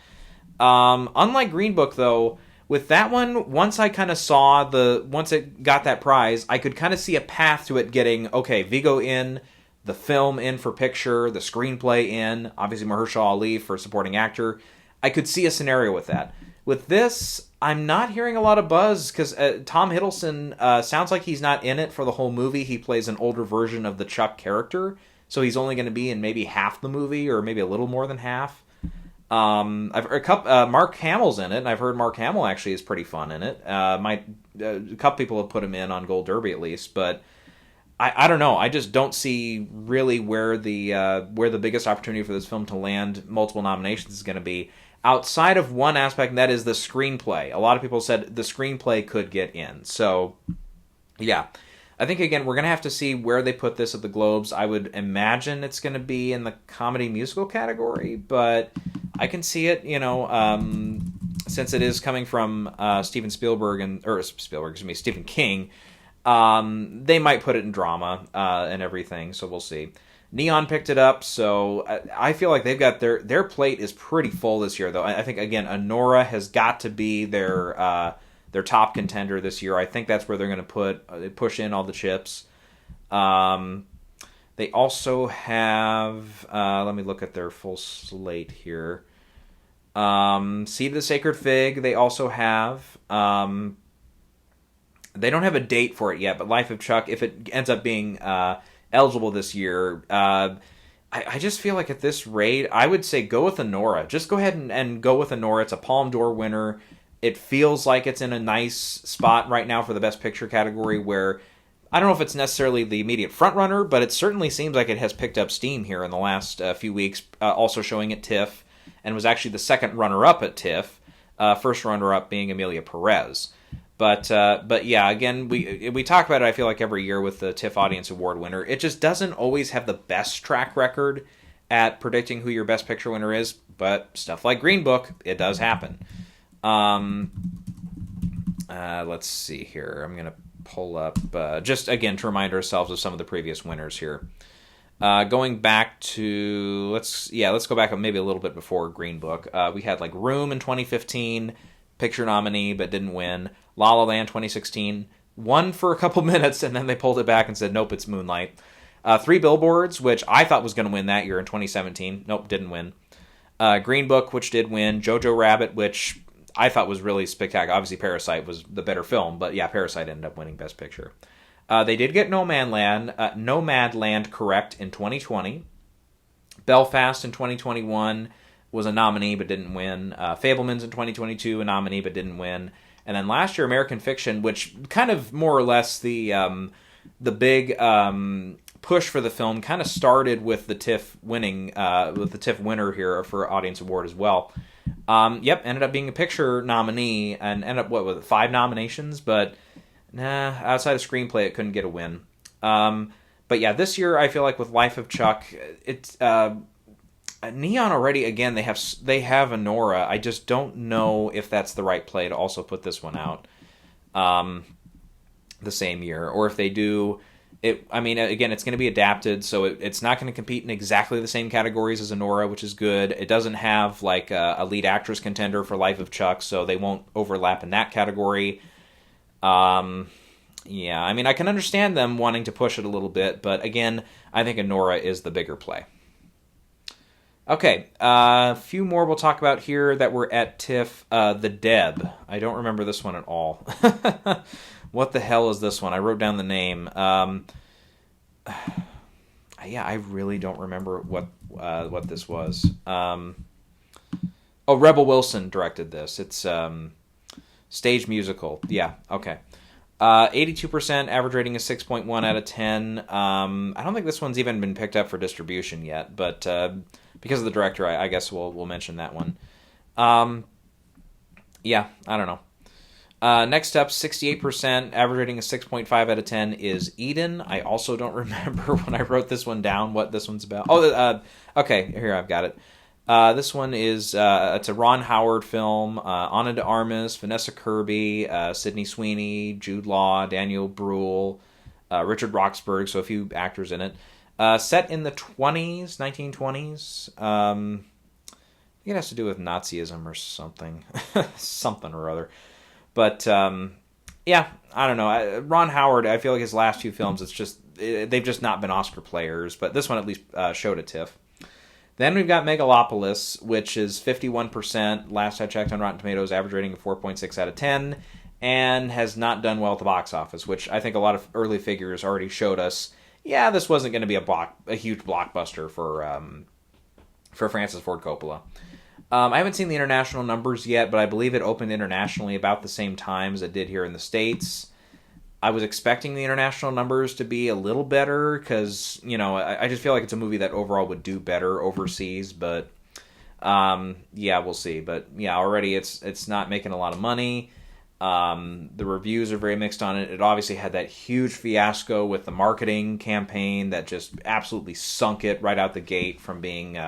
Unlike Green Book, though, with that one, once I kind of saw once it got that prize, I could kind of see a path to it getting, okay, Viggo in, the film in for picture, the screenplay in, obviously Mahershala Ali for supporting actor. I could see a scenario with that. With this, I'm not hearing a lot of buzz, because Tom Hiddleston sounds like he's not in it for the whole movie. He plays an older version of the Chuck character, so he's only going to be in maybe half the movie, or maybe a little more than half. I've heard Mark Hamill's in it, and I've heard Mark Hamill actually is pretty fun in it. A couple people have put him in on Gold Derby at least, but I don't know. I just don't see really where the biggest opportunity for this film to land multiple nominations is going to be, outside of one aspect, and that is the screenplay. A lot of people said the screenplay could get in. So, yeah. I think, again, we're going to have to see where they put this at the Globes. I would imagine it's going to be in the comedy musical category, but I can see it, since it is coming from Stephen King. They might put it in drama and everything, so we'll see. Neon picked it up, so I feel like they've got their plate is pretty full this year, though. I think, again, Anora has got to be their top contender this year. I think that's where they're going to push in all the chips. They also have, let me look at their full slate here. Seed of the Sacred Fig, they also have. They don't have a date for it yet, but Life of Chuck, if it ends up being eligible this year, I just feel like at this rate, I would say go with Anora. Just go ahead and go with Anora. It's a Palme d'Or winner. It feels like it's in a nice spot right now for the Best Picture category, where I don't know if it's necessarily the immediate frontrunner, but it certainly seems like it has picked up steam here in the last few weeks, also showing at TIFF, and was actually the second runner-up at TIFF, first runner-up being Emilia Perez. But yeah, again, we talk about it, I feel like, every year with the TIFF Audience Award winner. It just doesn't always have the best track record at predicting who your Best Picture winner is, but stuff like Green Book, it does happen. Let's see here. I'm going to pull up, just again to remind ourselves of some of the previous winners here. Going back to, let's go back maybe a little bit before Green Book. We had like Room in 2015, picture nominee, but didn't win. La La Land 2016, won for a couple minutes, and then they pulled it back and said, nope, it's Moonlight. Three Billboards, which I thought was going to win that year in 2017. Nope, didn't win. Green Book, which did win. Jojo Rabbit, which I thought was really spectacular. Obviously, Parasite was the better film, but yeah, Parasite ended up winning Best Picture. They did get Nomadland correct in 2020. Belfast in 2021 was a nominee but didn't win. Fabelmans in 2022, a nominee but didn't win. And then last year, American Fiction, which kind of more or less the big push for the film kind of started with the TIFF winner here for Audience Award as well. Ended up being a picture nominee and ended up, 5 nominations, but outside of screenplay, it couldn't get a win. But yeah, this year I feel like with Life of Chuck, it's Neon already. Again, they have Anora. I just don't know if that's the right play to also put this one out the same year, or if they do. I mean, again, it's going to be adapted, so it's not going to compete in exactly the same categories as Anora, which is good. It doesn't have like a lead actress contender for Life of Chuck, so they won't overlap in that category. Yeah, I mean, I can understand them wanting to push it a little bit, but again, I think Anora is the bigger play. Okay, a few more we'll talk about here that were at TIFF. The Deb. I don't remember this one at all. What the hell is this one? I wrote down the name. Yeah, I really don't remember what this was. Rebel Wilson directed this. It's stage musical. Yeah, okay. 82%, average rating is 6.1 out of 10. I don't think this one's even been picked up for distribution yet, but because of the director, I guess we'll mention that one. Yeah, I don't know. Next up, 68%, average rating is 6.5 out of 10, is Eden. I also don't remember when I wrote this one down what this one's about. Okay, here I've got it. This one is it's a Ron Howard film. Ana de Armas, Vanessa Kirby, Sydney Sweeney, Jude Law, Daniel Bruhl, Richard Roxburgh, so a few actors in it. Set in the 1920s. I think it has to do with Nazism or something. Something or other. But, yeah, I don't know. Ron Howard, I feel like his last 2 films, they've just not been Oscar players. But this one at least showed a TIFF. Then we've got Megalopolis, which is 51%. Last I checked on Rotten Tomatoes, average rating of 4.6 out of 10. And has not done well at the box office, which I think a lot of early figures already showed us. Yeah, this wasn't going to be a huge blockbuster for Francis Ford Coppola. I haven't seen the international numbers yet, but I believe it opened internationally about the same time as it did here in the States. I was expecting the international numbers to be a little better because, I just feel like it's a movie that overall would do better overseas, but yeah, we'll see. But yeah, already it's not making a lot of money. The reviews are very mixed on it. It obviously had that huge fiasco with the marketing campaign that just absolutely sunk it right out the gate from being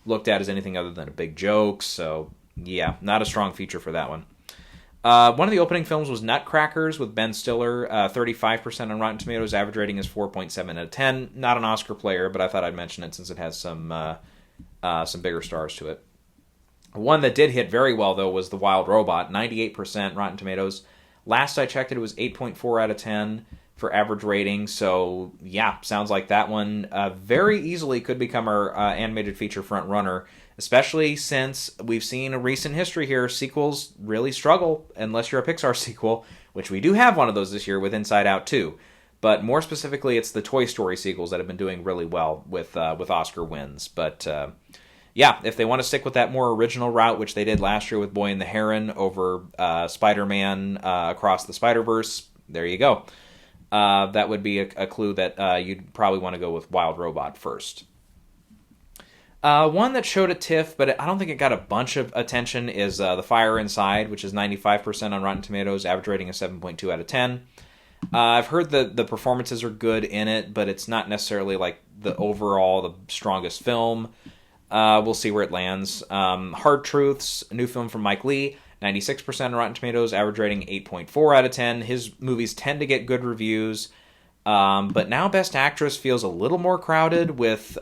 looked at as anything other than a big joke. So, yeah, not a strong feature for that one. One of the opening films was Nutcrackers with Ben Stiller, 35% on Rotten Tomatoes. Average rating is 4.7 out of 10. Not an Oscar player, but I thought I'd mention it since it has some bigger stars to it. One that did hit very well, though, was The Wild Robot, 98% Rotten Tomatoes. Last I checked it was 8.4 out of 10 for average rating. So, yeah, sounds like that one very easily could become our animated feature front runner, especially since we've seen a recent history here. Sequels really struggle unless you're a Pixar sequel, which we do have one of those this year with Inside Out 2. But more specifically, it's the Toy Story sequels that have been doing really well with Oscar wins. But yeah, if they want to stick with that more original route, which they did last year with Boy and the Heron over Spider-Man Across the Spider-Verse, there you go. That would be a clue that you'd probably want to go with Wild Robot first. One that showed a TIFF, but I don't think it got a bunch of attention, is The Fire Inside, which is 95% on Rotten Tomatoes, average rating of 7.2 out of 10. I've heard that the performances are good in it, but it's not necessarily like the strongest film. We'll see where it lands. Hard Truths, a new film from Mike Leigh, 96% on Rotten Tomatoes, average rating 8.4 out of 10. His movies tend to get good reviews, but now Best Actress feels a little more crowded with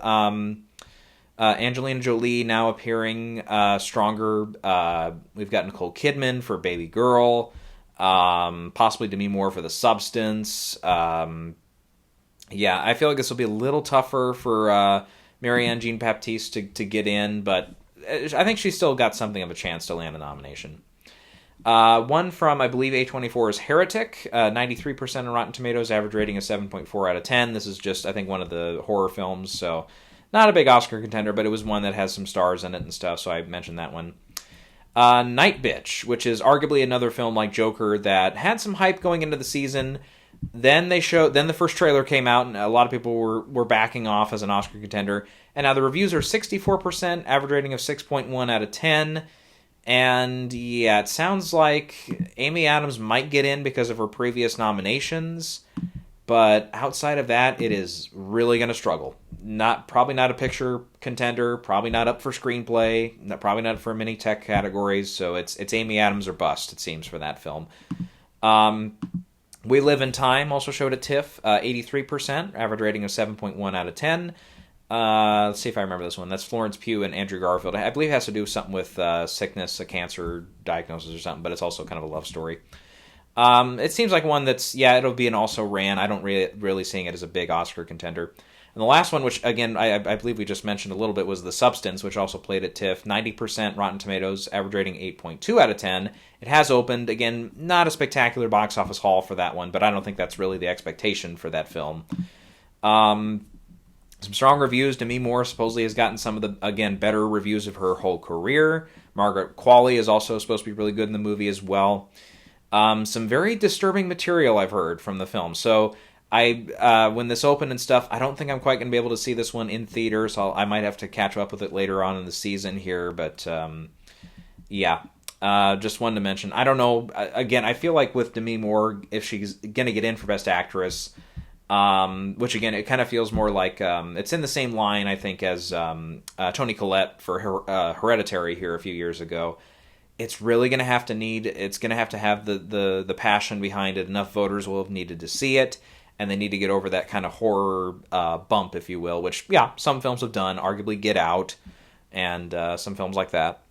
Angelina Jolie now appearing stronger. We've got Nicole Kidman for Baby Girl, possibly Demi Moore for The Substance. Yeah, I feel like this will be a little tougher for Marianne Jean-Baptiste to get in, but I think she's still got something of a chance to land a nomination. One from, I believe, A24 is Heretic, 93% on Rotten Tomatoes, average rating of 7.4 out of 10. This is just, I think, one of the horror films, so not a big Oscar contender, but it was one that has some stars in it and stuff, so I mentioned that one. Night Bitch, which is arguably another film like Joker that had some hype going into the season. Then the first trailer came out, and a lot of people were backing off as an Oscar contender. And now the reviews are 64%, average rating of 6.1 out of 10. And yeah, it sounds like Amy Adams might get in because of her previous nominations. But outside of that, it is really going to struggle. Probably not a picture contender, probably not up for screenplay, probably not for many tech categories. So it's Amy Adams or bust, it seems, for that film. We Live in Time also showed at TIFF, 83%, average rating of 7.1 out of 10. Let's see if I remember this one. That's Florence Pugh and Andrew Garfield. I believe it has to do with something with sickness, a cancer diagnosis or something, but it's also kind of a love story. It seems like one that's, it'll be an also ran. I don't really seeing it as a big Oscar contender. And the last one, which, again, I believe we just mentioned a little bit, was The Substance, which also played at TIFF. 90% Rotten Tomatoes, average rating 8.2 out of 10. It has opened. Again, not a spectacular box office haul for that one, but I don't think that's really the expectation for that film. Some strong reviews. Demi Moore supposedly has gotten some of the, again, better reviews of her whole career. Margaret Qualley is also supposed to be really good in the movie as well. Some very disturbing material I've heard from the film. So when this opened and stuff, I don't think I'm quite going to be able to see this one in theaters. So I might have to catch up with it later on in the season here. But just wanted to mention. I don't know. Again, I feel like with Demi Moore, if she's going to get in for Best Actress, which again, it kind of feels more like it's in the same line, I think, as Toni Collette for Hereditary here a few years ago. It's really going to have to have the passion behind it. Enough voters will have needed to see it, and they need to get over that kind of horror bump, if you will, which, some films have done, arguably Get Out, and some films like that.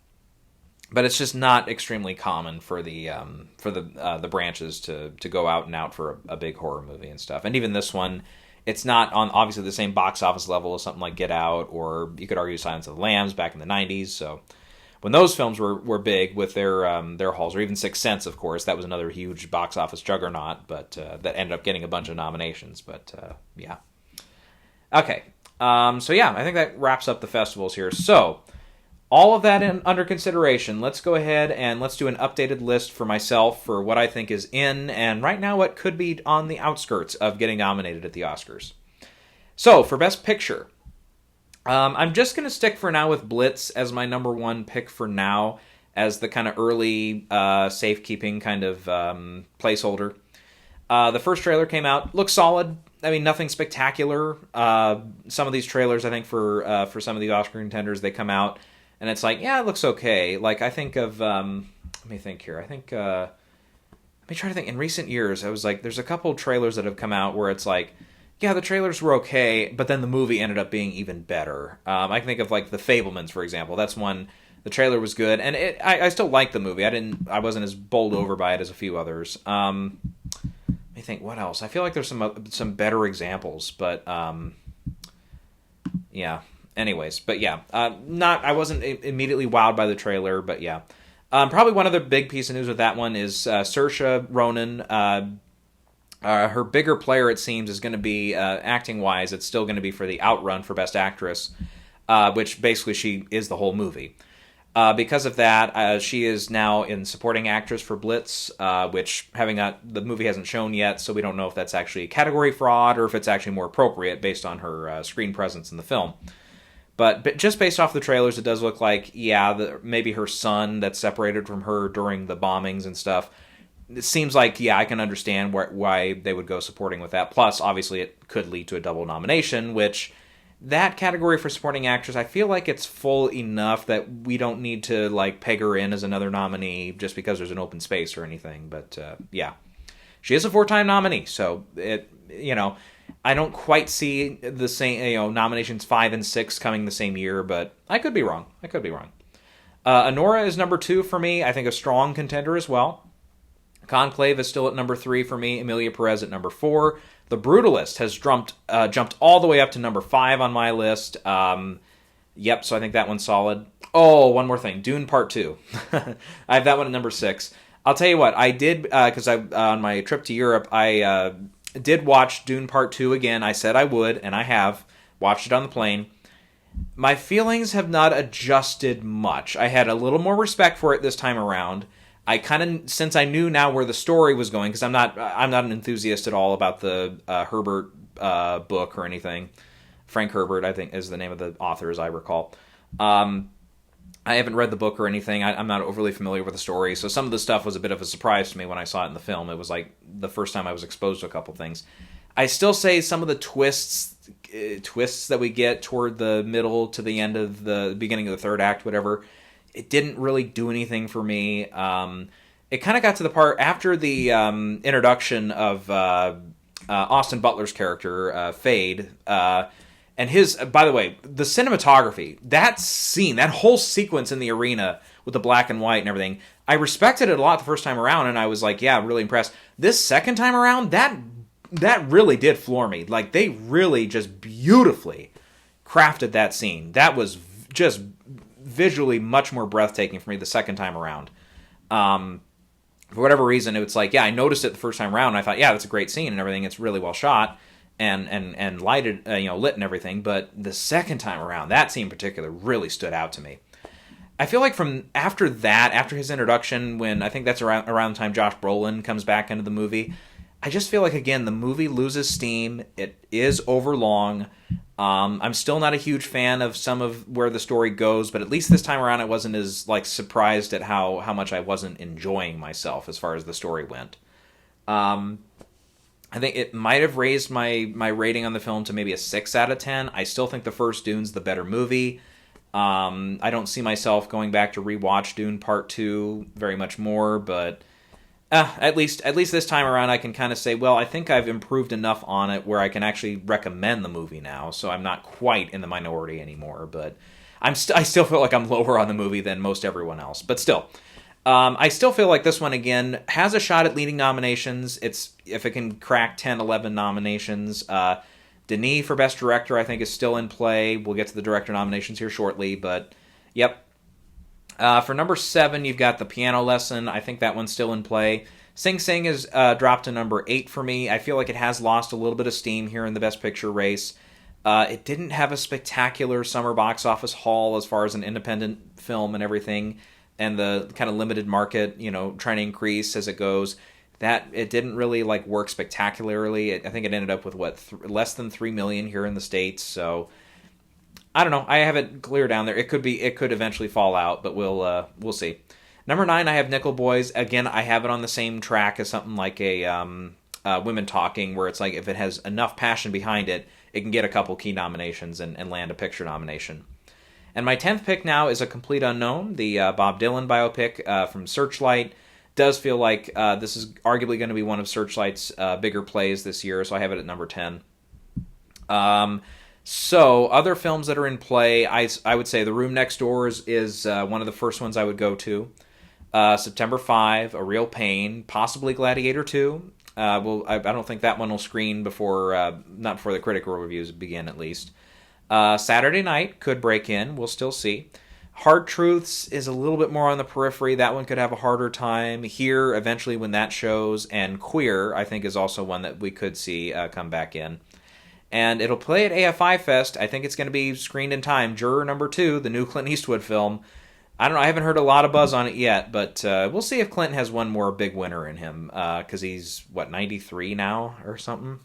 But it's just not extremely common for the branches to go out and out for a big horror movie and stuff. And even this one, it's not on obviously the same box office level as something like Get Out, or you could argue Silence of the Lambs back in the 90s, so when those films were big with their hauls, or even Sixth Sense, of course, that was another huge box office juggernaut, but that ended up getting a bunch of nominations. But okay, I think that wraps up the festivals here. So all of that under consideration, let's go ahead and let's do an updated list for myself for what I think is in, and right now what could be on the outskirts of getting nominated at the Oscars. So for Best Picture, I'm just going to stick for now with Blitz as my number one pick for now, as the kind of early safekeeping kind of placeholder. The first trailer came out, looks solid. I mean, nothing spectacular. Some of these trailers, I think, for some of the Oscar contenders, they come out, and it's like, it looks okay. Like, I think of, let me think here. Let me try to think. In recent years, I was like, there's a couple trailers that have come out where it's like, the trailers were okay, but then the movie ended up being even better. I can think of like The Fabelmans, for example. That's one. The trailer was good, and I still like the movie. I wasn't as bowled over by it as a few others. Let me think. What else? I feel like there's some better examples, but Anyways, but I wasn't immediately wowed by the trailer, but probably one other big piece of news with that one is Saoirse Ronan. Her bigger player, it seems, is going to be, acting-wise, it's still going to be for the Outrun for Best Actress, which basically she is the whole movie. Because of that, she is now in supporting actress for Blitz, which the movie hasn't shown yet, so we don't know if that's actually a category fraud or if it's actually more appropriate based on her screen presence in the film. But just based off the trailers, it does look like, maybe her son that's separated from her during the bombings and stuff. It seems like, I can understand why they would go supporting with that. Plus, obviously, it could lead to a double nomination, which that category for supporting actress, I feel like it's full enough that we don't need to peg her in as another nominee just because there's an open space or anything. But she is a 4-time nominee, so I don't quite see the same nominations 5 and 6 coming the same year, but I could be wrong. Anora is number 2 for me. I think a strong contender as well. Conclave is still at number 3 for me. Emilia Perez at number 4. The Brutalist has jumped all the way up to number 5 on my list. So I think that one's solid. Oh, one more thing. Dune Part 2. I have that one at number 6. I'll tell you what, I did, because on my trip to Europe, I did watch Dune Part 2 again. I said I would, and I have. Watched it on the plane. My feelings have not adjusted much. I had a little more respect for it this time around. I kind of, since I knew now where the story was going, because I'm not an enthusiast at all about the Herbert book or anything. Frank Herbert, I think, is the name of the author, as I recall. I haven't read the book or anything. I'm not overly familiar with the story, so some of the stuff was a bit of a surprise to me when I saw it in the film. It was like the first time I was exposed to a couple things. I still say some of the twists that we get toward the middle to the end of the beginning of the third act, whatever, it didn't really do anything for me. It kind of got to the part after the introduction of Austin Butler's character, Fade, and his, by the way, the cinematography, that scene, that whole sequence in the arena with the black and white and everything, I respected it a lot the first time around, and I was like, yeah, really impressed. This second time around, that really did floor me. Like, they really just beautifully crafted that scene. That was just visually much more breathtaking for me the second time around. For whatever reason, it was like, yeah, I noticed it the first time around, and I thought, yeah, that's a great scene and everything. It's really well shot and lighted, lit and everything. But the second time around, that scene in particular really stood out to me. I feel like from after that, after his introduction, when I think that's around the time Josh Brolin comes back into the movie, I just feel like, again, the movie loses steam. It is overlong. I'm still not a huge fan of some of where the story goes, but at least this time around I wasn't as surprised at how much I wasn't enjoying myself as far as the story went. I think it might have raised my rating on the film to maybe a 6 out of 10. I still think the first Dune's the better movie. I don't see myself going back to rewatch Dune Part 2 very much more, but at least this time around I can kind of say, well, I think I've improved enough on it where I can actually recommend the movie now, so I'm not quite in the minority anymore, but I still feel like I'm lower on the movie than most everyone else. But still, I still feel like this one, again, has a shot at leading nominations. If it can crack 10, 11 nominations. Denis for Best Director, I think, is still in play. We'll get to the director nominations here shortly, but yep. For number 7, you've got The Piano Lesson. I think that one's still in play. Sing Sing has dropped to number 8 for me. I feel like it has lost a little bit of steam here in the Best Picture race. It didn't have a spectacular summer box office haul as far as an independent film and everything, and the kind of limited market, trying to increase as it goes. That it didn't really work spectacularly. I think it ended up with less than 3 million here in the States. So I don't know. I have it clear down there. It could eventually fall out, but we'll see. Number 9, I have Nickel Boys. Again, I have it on the same track as something like a Women Talking, where it's like if it has enough passion behind it, it can get a couple key nominations and land a picture nomination. And my 10th pick now is A Complete Unknown, the Bob Dylan biopic from Searchlight. Does feel like this is arguably going to be one of Searchlight's bigger plays this year, so I have it at number 10. So, other films that are in play, I would say The Room Next Door is one of the first ones I would go to. September 5, A Real Pain, possibly Gladiator 2. I don't think that one will screen not before the critical reviews begin, at least. Saturday Night could break in, we'll still see. Hard Truths is a little bit more on the periphery. That one could have a harder time. Here, eventually, when that shows. And Queer, I think, is also one that we could see come back in. And it'll play at AFI Fest. I think it's going to be screened in time. Juror number 2, the new Clint Eastwood film. I don't know. I haven't heard a lot of buzz on it yet, but we'll see if Clint has one more big winner in him. Because he's, 93 now or something?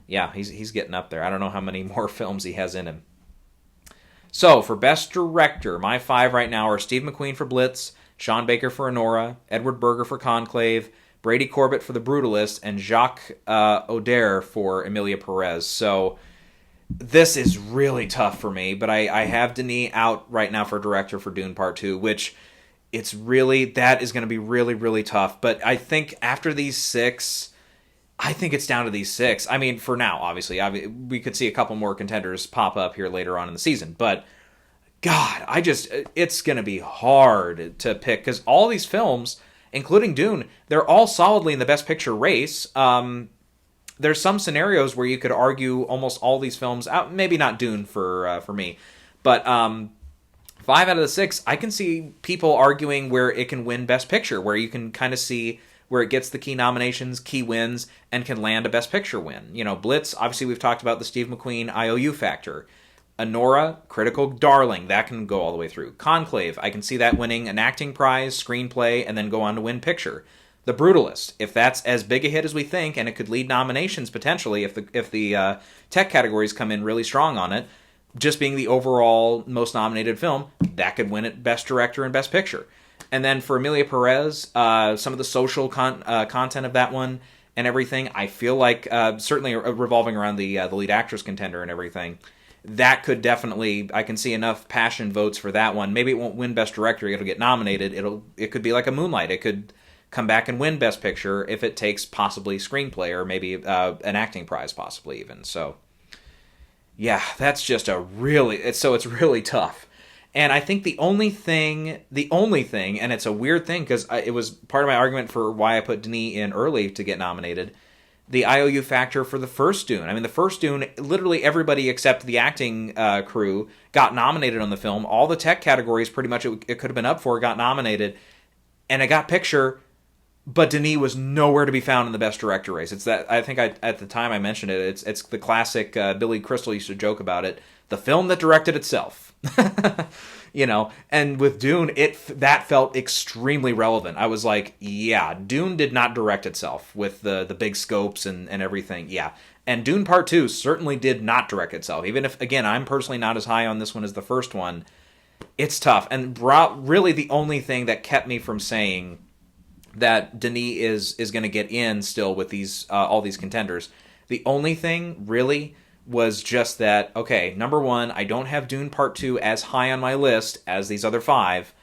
Yeah, he's getting up there. I don't know how many more films he has in him. So, for Best Director, my 5 right now are Steve McQueen for Blitz, Sean Baker for Anora, Edward Berger for Conclave, Brady Corbett for The Brutalist, and Jacques Audiard for Emilia Perez. So this is really tough for me, but I have Denis out right now for director for Dune Part 2, which that is going to be really, really tough. But I think after these 6, I think it's down to these 6. I mean, for now, obviously. We could see a couple more contenders pop up here later on in the season. But, God, it's going to be hard to pick, because all these films, including Dune, they're all solidly in the Best Picture race. There's some scenarios where you could argue almost all these films out. Maybe not Dune for me, but 5 out of the 6, I can see people arguing where it can win Best Picture, where you can kind of see where it gets the key nominations, key wins, and can land a Best Picture win. You know, Blitz, obviously we've talked about the Steve McQueen IOU factor. Anora, critical darling, that can go all the way through. Conclave, I can see that winning an acting prize, screenplay, and then go on to win picture. The Brutalist, if that's as big a hit as we think, and it could lead nominations potentially if the tech categories come in really strong on it, just being the overall most nominated film, that could win it Best Director and Best Picture. And then for Emilia Perez, some of the social content of that one and everything, I feel like certainly revolving around the lead actress contender and everything, that could definitely, I can see enough passion votes for that one. Maybe it won't win Best Director, it'll get nominated. It could be like a Moonlight. It could come back and win Best Picture if it takes possibly screenplay or maybe an acting prize possibly even. So yeah, that's just it's really tough. And I think the only thing, and it's a weird thing because it was part of my argument for why I put Denis in early to get nominated, the IOU factor for the first Dune. I mean, the first Dune, literally everybody except the acting crew got nominated on the film. All the tech categories, pretty much it could have been up for, got nominated. And it got picture, but Denis was nowhere to be found in the Best Director race. It's that, I think at the time I mentioned it, it's the classic, Billy Crystal used to joke about it, the film that directed itself. You know, and with Dune, that felt extremely relevant. I was like, yeah, Dune did not direct itself with the big scopes and everything. Yeah. And Dune Part 2 certainly did not direct itself. Even if, again, I'm personally not as high on this one as the first one, it's tough. And really the only thing that kept me from saying that Denis is going to get in still with these all these contenders, the only thing really was just that, okay, number one, I don't have Dune Part 2 as high on my list as these other 5,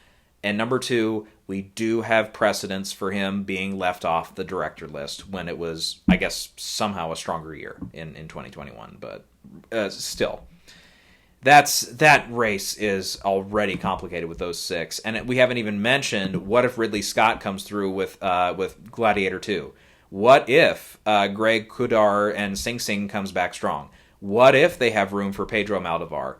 and number 2, we do have precedence for him being left off the director list when it was, I guess, somehow a stronger year in 2021, but still. That race is already complicated with those 6, and we haven't even mentioned what if Ridley Scott comes through with Gladiator 2? What if Greg Kudar and Sing Sing comes back strong? What if they have room for Pedro Maldivar?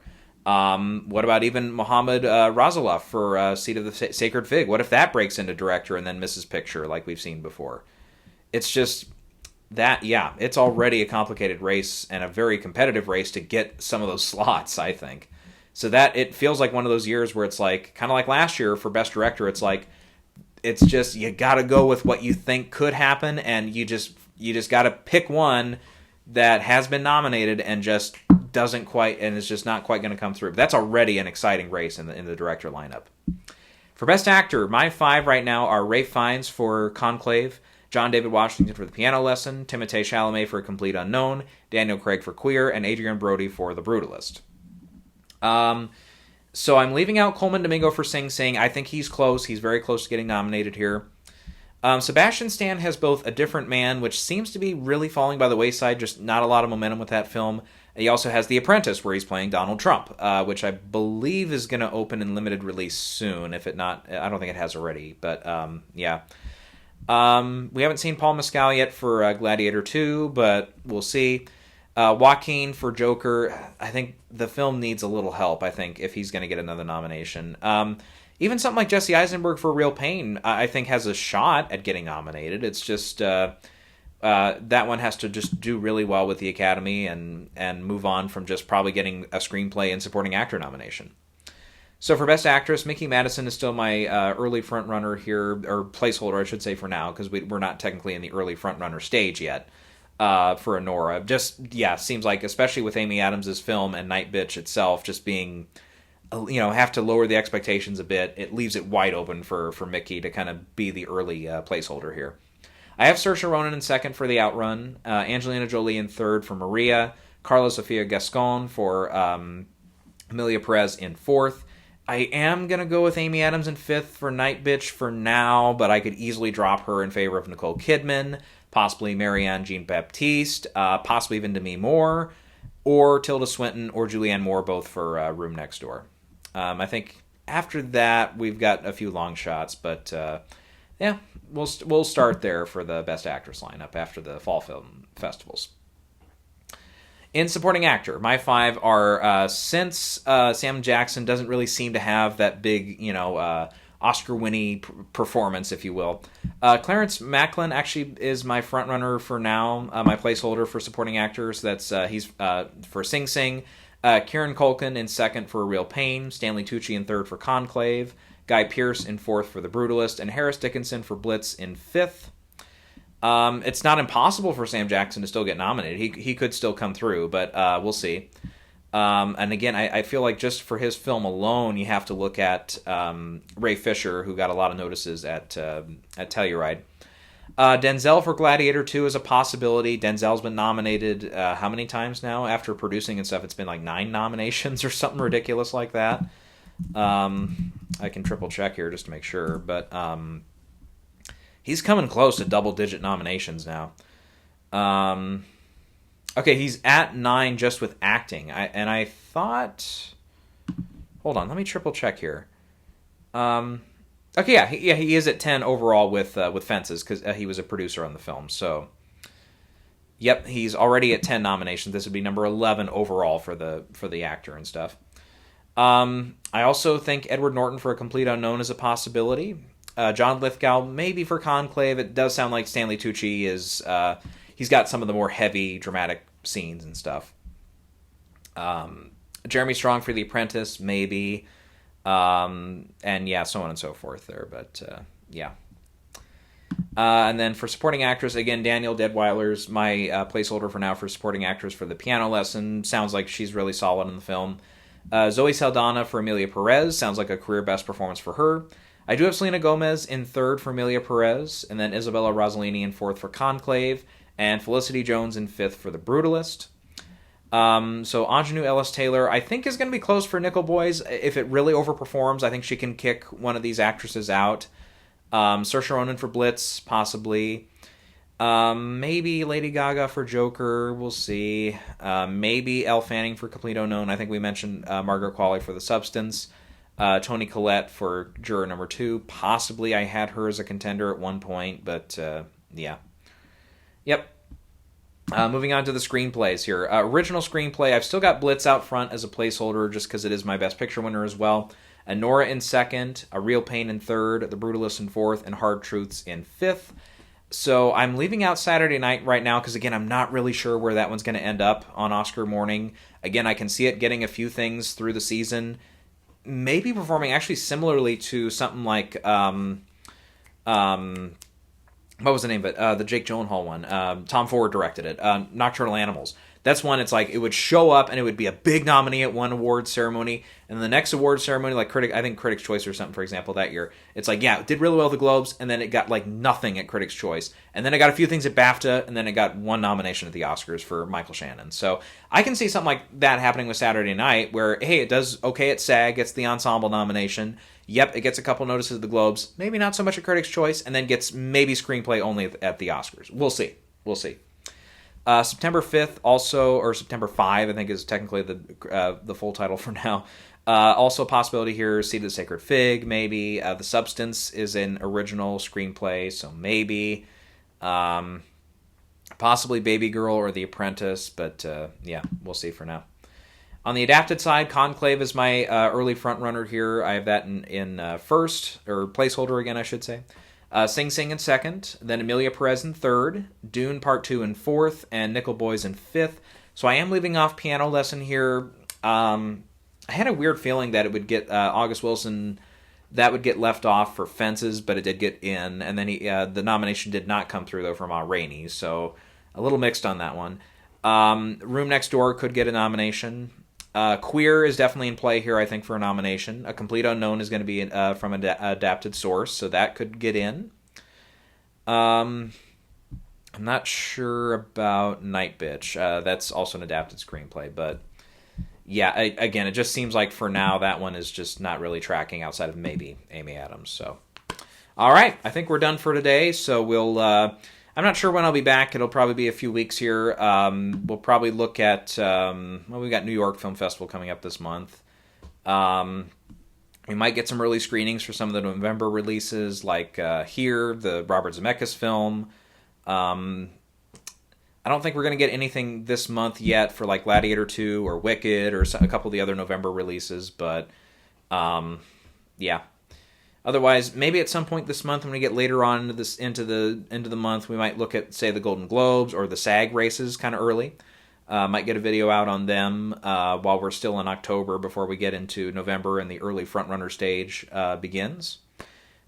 What about even Mohamed Razalov for Seat of the Sacred Fig? What if that breaks into director and then misses picture like we've seen before? It's just that, yeah, it's already a complicated race and a very competitive race to get some of those slots, I think. So that it feels like one of those years where it's like, kind of like last year for Best Director, it's like, it's just, you got to go with what you think could happen, and you just got to pick one that has been nominated and just doesn't quite, and is just not quite going to come through. But that's already an exciting race in the director lineup. For Best Actor, my 5 right now are Ralph Fiennes for Conclave, John David Washington for The Piano Lesson, Timothée Chalamet for A Complete Unknown, Daniel Craig for Queer, and Adrian Brody for The Brutalist. So I'm leaving out Coleman Domingo for Sing Sing. I think he's close. He's very close to getting nominated here. Sebastian Stan has both A Different Man, which seems to be really falling by the wayside, just not a lot of momentum with that film. He also has The Apprentice, where he's playing Donald Trump, which I believe is going to open in limited release soon. If it not, I don't think it has already, but yeah. We haven't seen Paul Mescal yet for Gladiator 2, but we'll see. Joaquin for Joker, I think the film needs a little help, I think, if he's going to get another nomination. Even something like Jesse Eisenberg for Real Pain, I think has a shot at getting nominated. It's just that one has to just do really well with the Academy and move on from just probably getting a screenplay and supporting actor nomination. So for Best Actress, Mickey Madison is still my early frontrunner here, or placeholder, I should say, for now, because we're not technically in the early frontrunner stage yet for Anora. Just, yeah, seems like, especially with Amy Adams' film and Night Bitch itself, just being, have to lower the expectations a bit. It leaves it wide open for Mickey to kind of be the early placeholder here. I have Saoirse Ronan in second for The Outrun, Angelina Jolie in third for Maria, Carla Sofia Gascon for Emilia Perez in fourth. I am going to go with Amy Adams in fifth for Night Bitch for now, but I could easily drop her in favor of Nicole Kidman, possibly Marianne Jean-Baptiste, possibly even Demi Moore, or Tilda Swinton or Julianne Moore, both for Room Next Door. I think after that, we've got a few long shots, but yeah, we'll start there for the Best Actress lineup after the fall film festivals. In supporting actor, my 5 are since Sam Jackson doesn't really seem to have that big, Oscar-winning performance, if you will. Clarence Macklin actually is my front-runner for now, my placeholder for supporting actors. That's he's for Sing Sing. Kieran Culkin in second for Real Pain. Stanley Tucci in third for Conclave. Guy Pearce in fourth for The Brutalist. And Harris Dickinson for Blitz in fifth. It's not impossible for Sam Jackson to still get nominated. He could still come through, but we'll see. And again, I feel like just for his film alone, you have to look at Ray Fisher, who got a lot of notices at Telluride. Denzel for Gladiator 2 is a possibility. Denzel's been nominated how many times now? After producing and stuff, it's been like 9 nominations or something ridiculous like that. I can triple check here just to make sure, but he's coming close to double-digit nominations now. Okay, he's at 9 just with acting. I thought... Hold on, let me triple check here. Okay, he is at 10 overall with Fences because he was a producer on the film. So, yep, he's already at 10 nominations. This would be number 11 overall for the actor and stuff. I also think Edward Norton for A Complete Unknown is a possibility. John Lithgow maybe for Conclave. It does sound like Stanley Tucci is he's got some of the more heavy dramatic scenes and stuff. Jeremy Strong for The Apprentice maybe. And yeah, so on and so forth there, but yeah. And then for supporting actress, again, Danielle Deadweiler's my placeholder for now for supporting actress for The Piano Lesson. Sounds like she's really solid in the film. Zoe Saldana for Emilia Perez. Sounds like a career best performance for her. I do have Selena Gomez in third for Emilia Perez, and then Isabella Rossellini in fourth for Conclave, and Felicity Jones in fifth for The Brutalist. So Anjanou Ellis-Taylor, I think, is going to be close for Nickel Boys. If it really overperforms, I think she can kick one of these actresses out. Saoirse Ronan for Blitz, possibly. Maybe Lady Gaga for Joker, we'll see. Maybe Elle Fanning for Complete Unknown. I think we mentioned Margaret Qualley for The Substance. Toni Collette for Juror Number 2. Possibly I had her as a contender at one point, but yeah. Yep. Moving on to the screenplays here. Original screenplay, I've still got Blitz out front as a placeholder just because it is my Best Picture winner as well. Nora in second, A Real Pain in third, The Brutalist in fourth, and Hard Truths in fifth. So I'm leaving out Saturday Night right now because, again, I'm not really sure where that one's going to end up on Oscar morning. Again, I can see it getting a few things through the season. Maybe performing actually similarly to something like... what was the name of it? The Jake Gyllenhaal one. Tom Ford directed it. Nocturnal Animals. That's one, it's like, it would show up and it would be a big nominee at one award ceremony. And the next award ceremony, like I think Critics' Choice or something, for example, that year, it's like, yeah, it did really well at the Globes, and then it got like nothing at Critics' Choice. And then it got a few things at BAFTA, and then it got one nomination at the Oscars for Michael Shannon. So I can see something like that happening with Saturday Night, where, hey, it does okay at SAG, gets the ensemble nomination. Yep, it gets a couple notices at the Globes, maybe not so much at Critics' Choice, and then gets maybe screenplay only at the Oscars. We'll see. September 5th also, or September 5, I think is technically the full title for now. Also a possibility here, Seed of the Sacred Fig, maybe. The Substance is an original screenplay, so maybe. Possibly Baby Girl or The Apprentice, but yeah, we'll see for now. On the adapted side, Conclave is my early front runner here. I have that in first, or placeholder again, I should say. Sing Sing in second, then Emilia Perez in third, Dune Part 2 in fourth, and Nickel Boys in fifth. So I am leaving off Piano Lesson here. I had a weird feeling that it would get August Wilson, that would get left off for Fences, but it did get in. And then the nomination did not come through, though, for Ma Rainey. So a little mixed on that one. Room Next Door could get a nomination. Queer is definitely in play here, I think, for a nomination. A Complete Unknown is going to be from an adapted source, so that could get in. I'm not sure about Night Bitch. That's also an adapted screenplay, but yeah, again, it just seems like for now that one is just not really tracking outside of maybe Amy Adams. So, all right, I think we're done for today. So we'll. I'm not sure when I'll be back. It'll probably be a few weeks here. We'll probably look at... we've got New York Film Festival coming up this month. We might get some early screenings for some of the November releases, like Here, the Robert Zemeckis film. I don't think we're going to get anything this month yet for like Gladiator 2 or Wicked or a couple of the other November releases, but yeah. Otherwise, maybe at some point this month, when we get later on into the month, we might look at, say, the Golden Globes or the SAG races kind of early. Might get a video out on them while we're still in October before we get into November and the early frontrunner stage begins.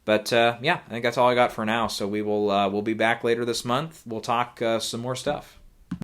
But yeah, I think that's all I got for now. So we'll be back later this month. We'll talk some more stuff.